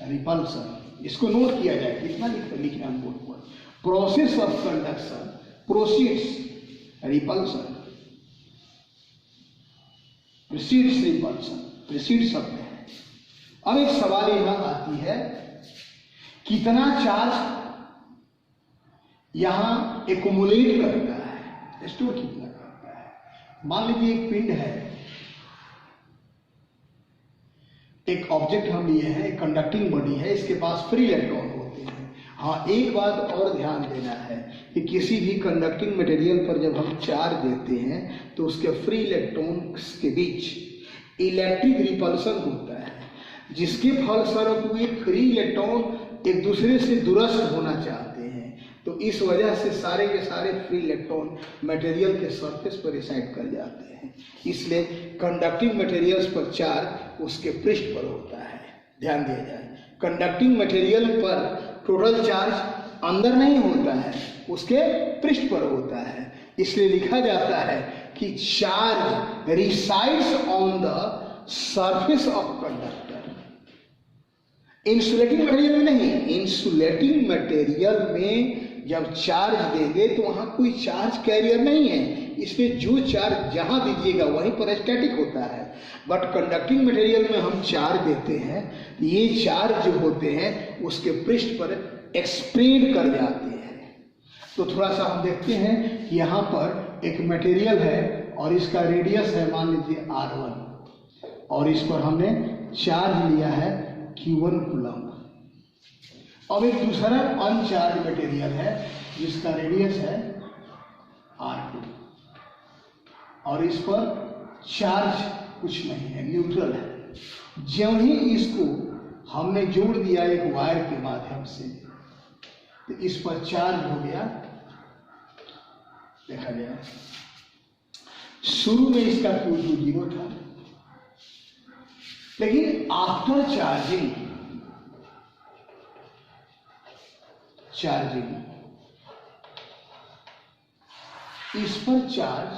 repulsion. इसको नोट किया जाए, कितना लिखे हम बोर्ड पर, process of conduction proceeds repulsion. Precedes repulsion. Precedes शब्द है। अब एक सवाल यहां आती है, कितना चार्ज यहां एकुमुलेट करता है, स्टोर कितना करता है। मान लीजिए एक पिंड है, एक ऑब्जेक्ट हम लिए हैं, एक कंडक्टिंग बॉडी है, इसके पास फ्री इलेक्ट्रॉन होते हैं। हाँ, एक बात और ध्यान देना है कि किसी भी कंडक्टिंग मटेरियल पर जब हम चार्ज देते हैं तो उसके फ्री इलेक्ट्रॉन्स के बीच इलेक्ट्रिक रिपल्सन होता है, जिसके फलस्वरूप वे फ्री इलेक्ट्रॉन एक दूसरे से दूरस्थ होना चाहते हैं। तो इस वजह से सारे के सारे फ्री इलेक्ट्रॉन मटेरियल के सरफेस पर रिसाइड कर जाते हैं। इसलिए कंडक्टिंग मटेरियल्स पर चार्ज उसके पृष्ठ पर होता है। ध्यान दिया जाए, कंडक्टिंग मटेरियल पर टोटल चार्ज अंदर नहीं होता है, उसके पृष्ठ पर होता है। इसलिए लिखा जाता है कि charge resides on the surface of conductor. Insulating material में नहीं, इंसुलेटिंग मटेरियल में जब चार्ज देंगे तो वहां कोई चार्ज कैरियर नहीं है, इसलिए जो चार्ज जहां दीजिएगा वहीं पर स्टैटिक होता है। बट कंडक्टिंग मटेरियल में हम चार्ज देते हैं, ये चार्ज जो होते हैं उसके पृष्ठ पर एक्सप्रेड कर जाते हैं। तो थोड़ा सा हम देखते हैं, यहाँ पर एक मटेरियल है और इसका रेडियस है मान लीजिए R1 और इस पर हमने चार्ज लिया है Q1 कूलम्ब। अब एक दूसरा अनचार्ज मटेरियल है जिसका रेडियस है R2 और इस पर चार्ज कुछ नहीं है, न्यूट्रल है। जब ही इसको हमने जोड़ दिया एक वायर के माध्यम से तो इस पर चार्ज हो गया। देखा गया शुरू में इसका Q2 0 था, लेकिन आफ्टर चार्जिंग इस पर चार्ज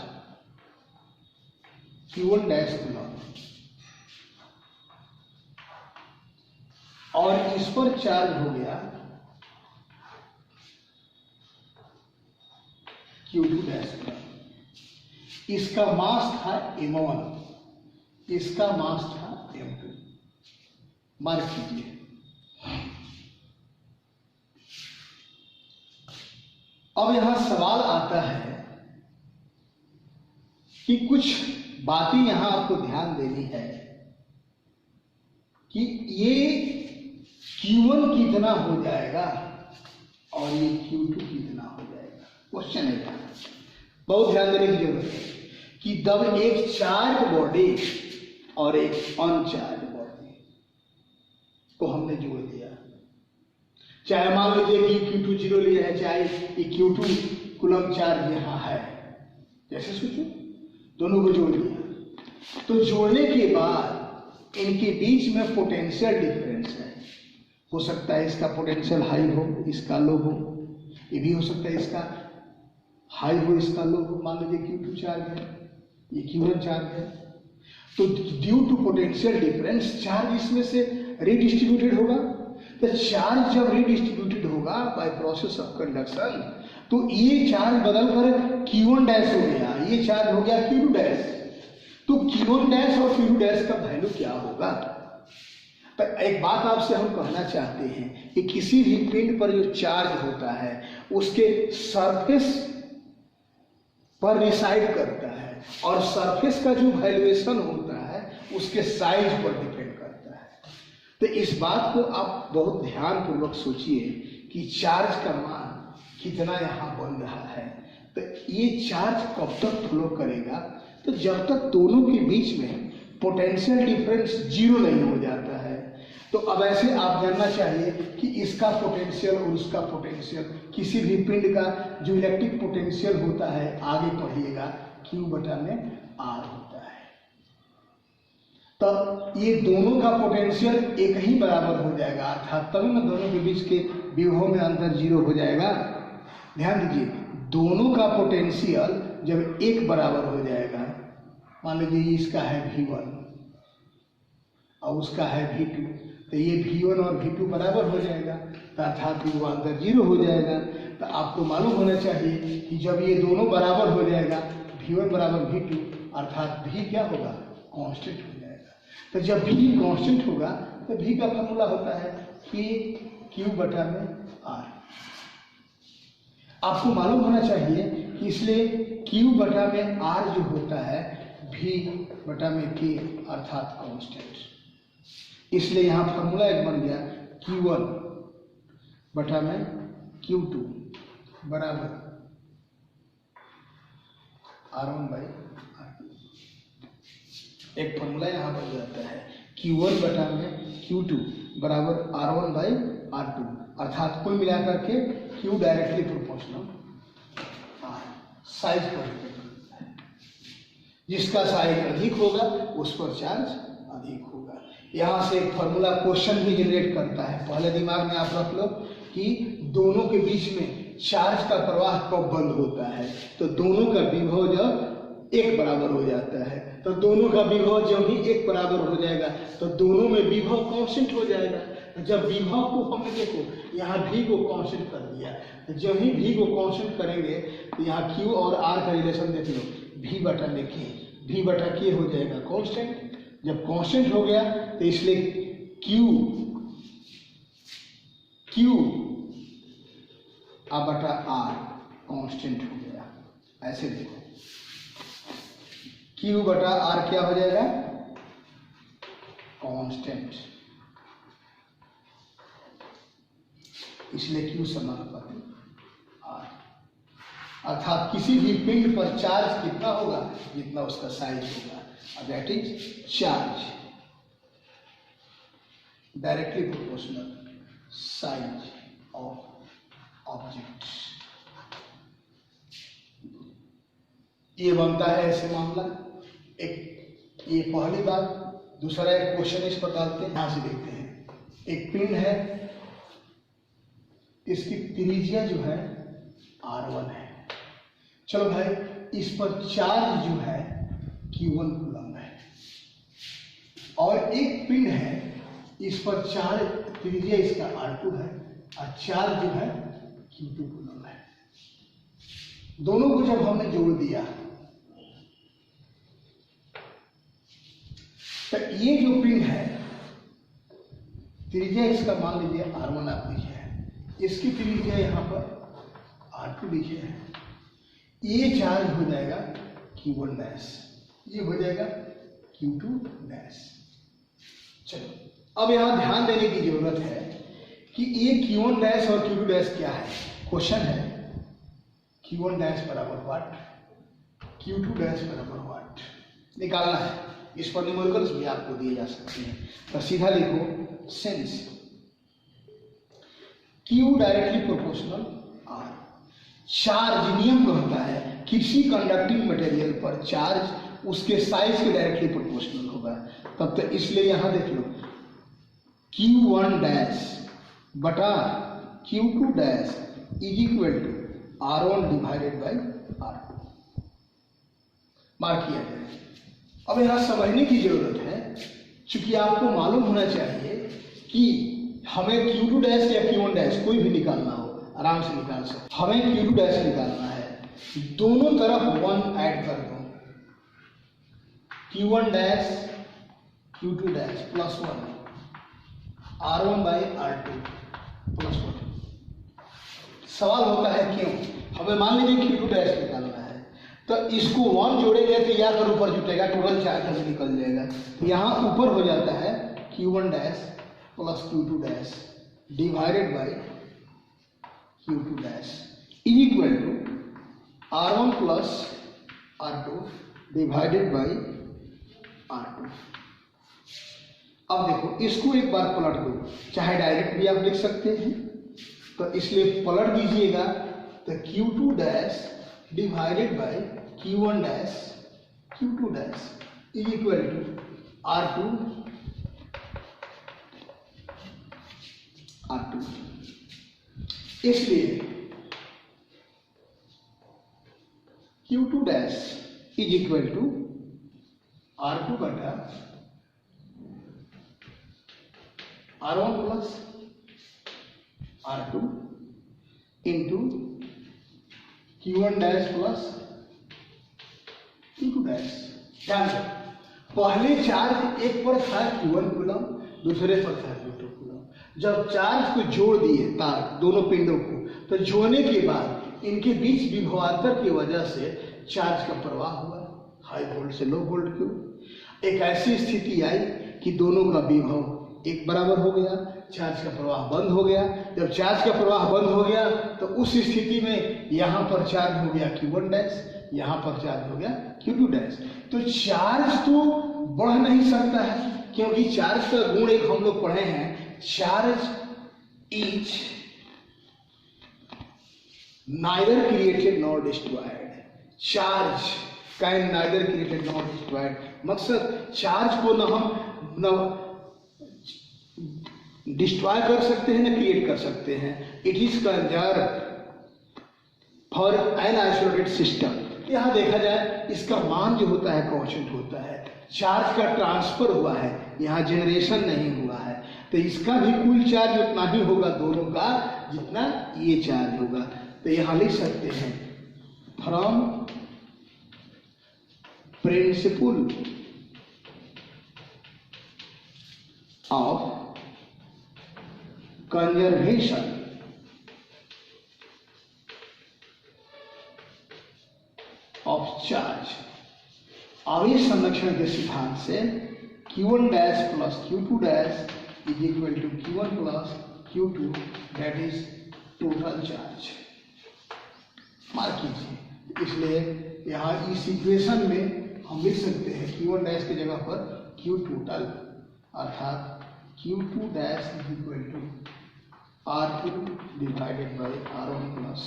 Q1 डैश कूलम और इस पर चार्ज हो गया Q2 डैश कूलम। इसका मास था m1, इसका मास था m2। मार्क कीजिए। अब यहां सवाल आता है कि कुछ बातें यहां आपको ध्यान देनी है कि ये Q1 कितना हो जाएगा और ये Q2 कितना हो जाएगा। क्वेश्चन है, बहुत ध्यान देने की जरूरत है कि जब एक चार्ज बॉडी और एक अनचार्ज बॉडी को हमने जोड़ दिया, चाहे मान लीजिए कि Q2 0 लिया है, चाहे ये Q2 कूलम चार्ज यहाँ है, जैसे सोचो दोनों को जोड़ दिया, तो जोड़ने के बाद इनके बीच में पोटेंशियल डिफरेंस है। हो सकता है इसका पोटेंशियल हाई हो, इसका लो हो, ये भी हो सकता है इसका हाई हो, इसका लो हो। मान लीजिए Q2 चार्ज है, ये Q1 चार्ज है, तो due to potential difference charge इसमें से रीडिस्ट्रीब्यूटेड होगा। तो चार्ज जब रीडिस्ट्रीब्यूटेड होगा बाय प्रोसेस ऑफ कंडक्शन, तो ये चार्ज बदलकर Q1 डैश हो गया, ये चार्ज हो गया Q2 डैश। तो Q1 डैश और Q2 डैश का वैल्यू क्या होगा? तो एक बात आपसे हम कहना चाहते हैं कि किसी भी पिंड पर जो चार्ज होता है उसके सरफेस पर रिसाइड करता है, और सरफेस का जो वैल्यूएशन होता है उसके साइज पर डिपेंड करता है। तो इस बात को आप बहुत ध्यानपूर्वक सोचिए कि चार्ज का मान कितना यहाँ बन रहा है। तो ये चार्ज कब तक फ्लो करेगा? तो जब तक दोनों के बीच में पोटेंशियल डिफरेंस 0 नहीं हो जाता है। तो अब ऐसे आप जानना चाहिए कि इसका पोटेंशियल और उसका पोटेंशियल, किसी भी पिंड का जो इलेक्ट्रिक पोटेंशियल होता है आगे पढ़िएगा Q बटा में R होता है। तब ये दोनों का पोटेंशियल एक ही बराबर हो जाएगा, अर्थात तभी ना दोनों के बीच के विभव में अंतर 0 हो जाएगा। ध्यान दीजिए, दोनों का पोटेंशियल जब एक बराबर हो जाएगा, मान लीजिए इसका है V1 और उसका है V2, तो ये V1 और V2 बराबर हो जाएगा, तो अर्थात वो अंतर 0 हो जाएगा। तो आपको मालूम होना चाहिए कि जब ये दोनों बराबर हो जाएगा, V1 बराबर V2, अर्थात V क्या होगा? कांस्टेंट हो जाएगा। तो जब V कांस्टेंट होगा तो V का फॉर्मूला होता है कि Q बटा में R। आपको मालूम होना चाहिए कि इसलिए Q बटा में R जो होता है V बटा में K अर्थात कांस्टेंट। इसलिए यहाँ फॉर्मूला एक बन गया Q1 बटा में Q2 बराबर R1 बाई R2। एक फॉर्मूला यहाँ बन जाता है Q1 बटा में Q2 बराबर R1 बाई R2, अर्थात कुल मिलाकर के Q directly proportional R, size पर डिपेंड करता है। जिसका साइज अधिक होगा उस पर चार्ज अधिक होगा। यहाँ से एक फॉर्मूला क्वेश्चन भी जनरेट करता है, पहले दिमाग में आप रख लो कि दोनों के बीच में चार्ज का प्रवाह कब बंद होता है। तो दोनों का विभव जब एक बराबर हो जाता है, तो दोनों का विभव जब ही एक बराबर हो जाएगा तो दोनों में विभव कांस्टेंट हो जाएगा। जब विभव को हमने देखो यहाँ V को कांस्टेंट कर दिया, जब ही V को कांस्टेंट करेंगे तो यहाँ Q और R का रिलेशन देख लो, V बटा में K, V बटा K हो जाएगा कांस्टेंट। जब कांस्टेंट हो गया तो इसलिए Q बटा R कांस्टेंट हो गया। ऐसे देखो Q बटा R क्या हो जाएगा? कांस्टेंट। इसलिए Q समानुपाती R, अर्थात किसी भी पिंड पर चार्ज कितना होगा? जितना उसका साइज होगा, that is charge directly proportional size of object. ये बनता है ऐसे मामला। एक ये पहली बात। दूसरा एक क्वेश्चन इस पर डालते हैं, यहां से देखते हैं। एक पिंड है, इसकी त्रिज्या जो है R1 है, चलो भाई, इस पर चार्ज जो है Q1 कूलम है, और एक पिंड है, इस पर चार्ज त्रिज्या इसका R2 है और चार्ज जो है Q2 कूलम है। दोनों को जब हमने जोड़ दिया तो ये जो पिंड है, त्रिज्या इसका मान लीजिए R1 आप लिखे है, इसकी त्रिज्या यहाँ पर R2 लिखे है, ये चार्ज हो जाएगा Q1 डैश, ये हो जाएगा Q2 डैश। चलो अब यहाँ ध्यान देने की जरूरत है कि ये Q1 डैश और Q2 डैश क्या है। क्वेश्चन है Q1 डैश बराबर व्हाट, Q2 डैश बराबर व्हाट निकालना है। इस पर न्यूमेरिकल्स भी आपको दिए जा सकते हैं, तो सीधा लिखो since Q directly proportional R, charge नियम कहता है किसी कंडक्टिंग मटेरियल पर चार्ज उसके साइज के डायरेक्टली प्रोपोर्शनल होगा। तब तो इसलिए यहां देख लो Q1 डैश बटा Q2 dash is equal to R1 divided by R2 mark किया जाए। अब यहाँ समझने की जरूरत है, चूंकि आपको मालूम होना चाहिए कि हमें Q2 डैश या Q1 डैश कोई भी निकालना हो आराम से निकाल सकते। हमें Q2 डैश निकालना है, दोनों तरफ 1 ऐड कर दो, Q1 dash Q2 dash plus 1 R1 by R2 plus 1। सवाल होता है क्यों, हमें मान लीजिए Q2 डैश निकालना है, तो इसको 1 जोड़ेंगे तो या कर ऊपर जुटेगा, टोटल चार्ज निकल जाएगा। तो यहाँ ऊपर हो जाता है Q1 dash plus Q2 dash divided by Q2 dash is equal to R1 plus R2 divided by R2। अब देखो इसको एक बार पलट दो, चाहे डायरेक्ट भी आप लिख सकते हैं, तो इसलिए पलट दीजिएगा तो Q2 dash divided by Q1 dash Q2 dash is equal to R2 इसलिए Q2 dash is equal to R2 बटा R1 plus R2 into Q1 dash plus Q2 dash. ध्यान दो, पहले चार्ज एक पर था Q1 कूलम, दूसरे पर था Q2 कूलम। जब चार्ज को जोड़ दिए तार दोनों पिंडों को, तो जोड़ने के बाद इनके बीच विभवांतर की वजह से चार्ज का प्रवाह हुआ, हाई वोल्ट से लो वोल्ट की। एक ऐसी स्थिति आई कि दोनों का विभव एक बराबर हो गया, चार्ज का प्रवाह बंद हो गया। जब चार्ज का प्रवाह बंद हो गया तो उस स्थिति में यहाँ पर चार्ज हो गया Q1 डैश, यहाँ पर चार्ज हो गया Q2 डैश। तो चार्ज तो बढ़ नहीं सकता है, क्योंकि चार्ज का गुण एक हम लोग पढ़े हैं, charge is neither created nor destroyed. Charge can neither created nor destroyed, मकसद चार्ज को न हम न डिस्ट्रॉय कर सकते हैं, न क्रिएट कर सकते हैं। It is conserve for an isolated system. यहाँ देखा जाए इसका मान जो होता है कांस्टेंट होता है, चार्ज का ट्रांसफर हुआ है, यहाँ जनरेशन नहीं हुआ है, तो इसका भी कुल चार्ज उतना ही होगा दोनों का जितना ये चार्ज होगा। तो यहाँ लिख सकते हैं from principle of conservation of charge, आवेश संरक्षण के सिद्धांत से Q1 dash plus Q2 dash is equal to Q1 plus Q2 that is total charge. Mark कीजिए, इसलिए यहाँ इस इक्वेशन में हम लिख सकते हैं Q1 डैश की जगह पर Q टोटल, अर्थात Q2 dash is equal to R2 divided by R1 plus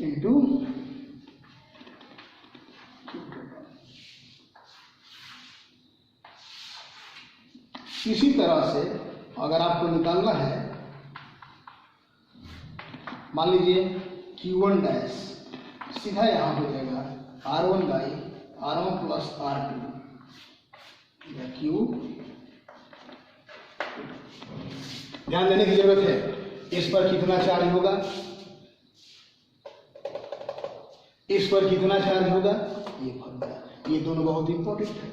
into इसी तरह से अगर आपको निकालना है मान लीजिए Q1 डैश सीधा यहाँ हो जाएगा R1 by R1 plus R2 या Q। ध्यान देने की जरूरत है, इस पर कितना चार्ज होगा, इस पर कितना चार्ज होगा, ये फॉर्मूला, ये दोनों बहुत इंपॉर्टेंट है।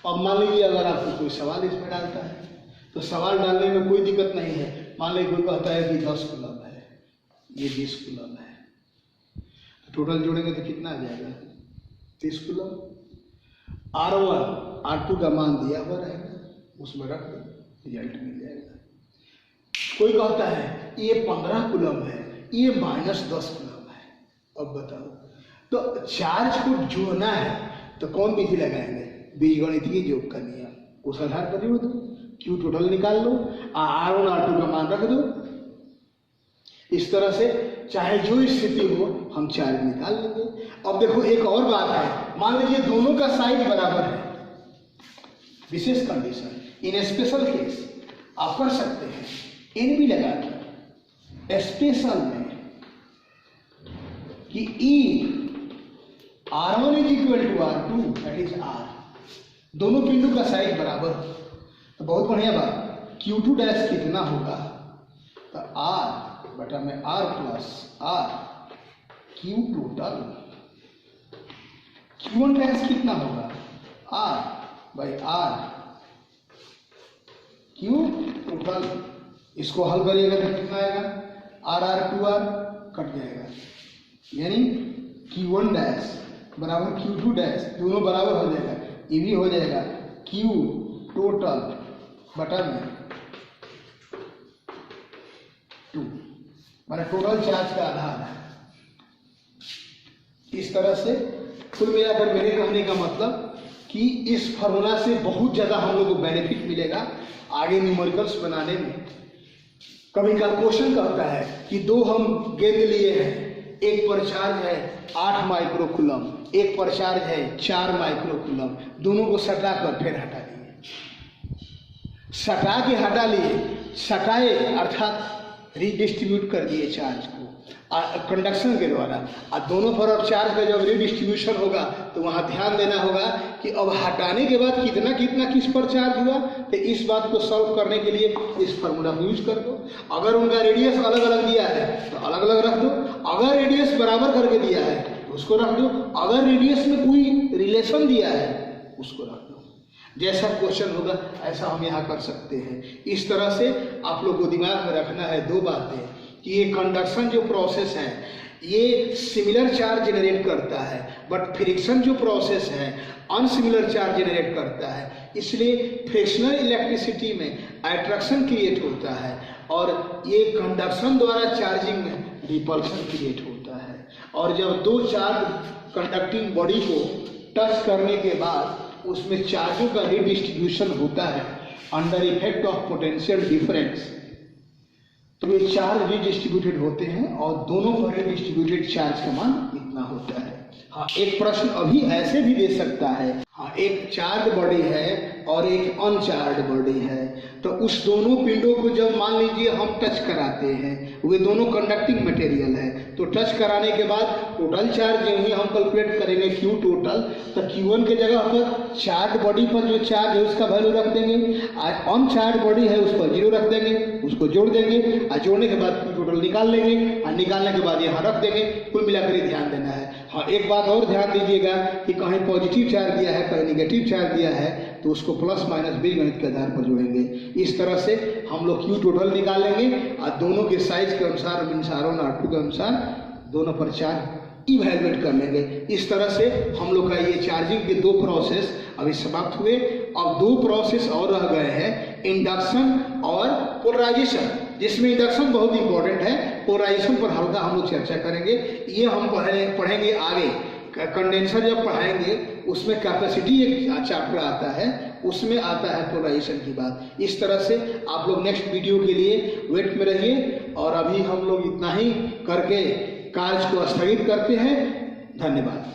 अब मान लीजिए अगर आपको कोई सवाल इसमें डालता है तो सवाल डालने में कोई दिक्कत नहीं है। मान लीजिए कोई कहता है कि 10 कूलम है, ये 20 कूलम है, तो टोटल जोड़ेंगे तो कितना आ जाएगा, 30 कूलम। R1 R2 का मान दिया हुआ रहेगा, उसमें रख दो, रिजल्ट मिल जाएगा। कोई कहता है ये 15 कूलम है, ये -10 कूलम है। अब बताओ, तो चार्ज को जोड़ना है तो कौन विधि लगाएंगे, बीजगणितीय योग का नियम, उस आधार पर जोड़ दो, Q टोटल निकाल लो, R1 R2 का मान रख दो। इस तरह से चाहे जो स्थिति हो हम चार्ज निकाल लेंगे। अब देखो एक और बात है, मान लीजिए दोनों का साइज बराबर है, विशेष कंडीशन, इन स्पेशल केस आप कर सकते हैं इन भी लगा कर स्पेशल में कि E R1 is equal to R2 that is R, दोनों बिंदु का साइज बराबर हो तो बहुत बढ़िया बात। Q2 डैश कितना होगा, तो R बटा में R plus R Q total. Q1 dash कितना होगा, R by R Q total. इसको हल करिएगा तो कितना आएगा, R 2R कट जाएगा, यानी Q1 डैश बराबर Q2 डैश, दोनों बराबर हो जाएगा, ये भी हो जाएगा Q टोटल बटा में 2, माना टोटल चार्ज का आधार है। इस तरह से कुल मिलाकर मेरे कहने का मतलब कि इस फॉर्मूला से बहुत ज़्यादा हम लोग को बेनिफिट मिलेगा आगे न्यूमेरिकल्स बनाने में। कभी का क्वेश्चन कहता है कि दो हम गेंद लिए हैं, एक पर चार्ज है 8 माइक्रोकूलम, एक पर चार्ज है 4 माइक्रोकूलम, दोनों को सटा कर फिर हटा दिए, सटा के हटा लिए, सटाए अर्थात रिडिस्ट्रीब्यूट कर दिए चार्ज को कंडक्शन के द्वारा, और दोनों पर अब चार्ज का जब रिडिस्ट्रीब्यूशन होगा तो वहाँ ध्यान देना होगा कि अब हटाने के बाद कितना कितना किस पर चार्ज हुआ। तो इस बात को सॉल्व करने के लिए इस फार्मूला को यूज कर दो। अगर उनका रेडियस अलग अलग दिया है तो अलग अलग रख दो, अगर रेडियस बराबर करके दिया है तो उसको रख दो, अगर रेडियस में कोई रिलेशन दिया है उसको रख दो। जैसा क्वेश्चन होगा ऐसा हम यहाँ कर सकते हैं। इस तरह से आप लोग को दिमाग में रखना है दो बातें कि ये कंडक्शन जो प्रोसेस है ये सिमिलर चार्ज जनरेट करता है, बट फ्रिक्शन जो प्रोसेस है अनसिमिलर चार्ज जनरेट करता है। इसलिए फ्रिक्शनल इलेक्ट्रिसिटी में अट्रैक्शन क्रिएट होता है और ये कंडक्शन द्वारा चार्जिंग में रिपल्शन क्रिएट होता है। और जब दो चार्ज कंडक्टिंग बॉडी को टच करने के बाद उसमें चार्जों का रिडिस्ट्रीब्यूशन होता है under effect of potential difference, तो ये चार्ज रिडिस्ट्रीब्यूटेड होते हैं और दोनों पर रिडिस्ट्रीब्यूटेड चार्ज का मान इतना होता है। हाँ, एक प्रश्न अभी ऐसे भी दे सकता है, हाँ एक चार्ज बॉडी है और एक अनचार्ज बॉडी है, तो उस दोनों पिंडों को जब मान लीजिए हम टच कराते हैं, वे दोनों कंडक्टिंग मटेरियल है, तो टच कराने के बाद टोटल चार्ज जो ही हम कैलकुलेट करेंगे Q टोटल, तो Q1 के जगह पर चार्ज बॉडी पर जो चार्ज है उसका वैल्यू रख देंगे, अनचार्ज बॉडी है उस पर 0 रख देंगे, उसको जोड़ देंगे और जोड़ने के बाद Q टोटल निकाल लेंगे और निकालने के बाद यहाँ रख देंगे। कुल मिलाकर ध्यान देना है। हाँ, एक बात और ध्यान दीजिएगा कि कहीं पॉजिटिव चार्ज दिया है कहीं निगेटिव चार्ज दिया है तो उसको प्लस माइनस बीजगणित के आधार पर जोड़ेंगे। इस तरह से हम लोग Q टोटल निकाल लेंगे और दोनों के साइज के अनुसार R1 R2 के अनुसार दोनों पर चार्ज इवैल्यूएट कर लेंगे। इस तरह से हम लोग का ये चार्जिंग के दो प्रोसेस अभी समाप्त हुए। अब दो प्रोसेस और रह गए हैं, इंडक्शन और पोलराइजेशन, जिसमें इंडक्शन बहुत इंपॉर्टेंट है, पोलराइजेशन पर हल्का हम लोग चर्चा करेंगे। ये हम पढ़ेंगे आगे। कंडेंसर जब पढ़ाएंगे उसमें कैपेसिटी एक चैप्टर आता है, उसमें आता है पोलराइजेशन की बात। इस तरह से आप लोग नेक्स्ट वीडियो के लिए वेट में रहिए और अभी हम लोग इतना ही करके कार्य को स्थगित करते हैं। धन्यवाद।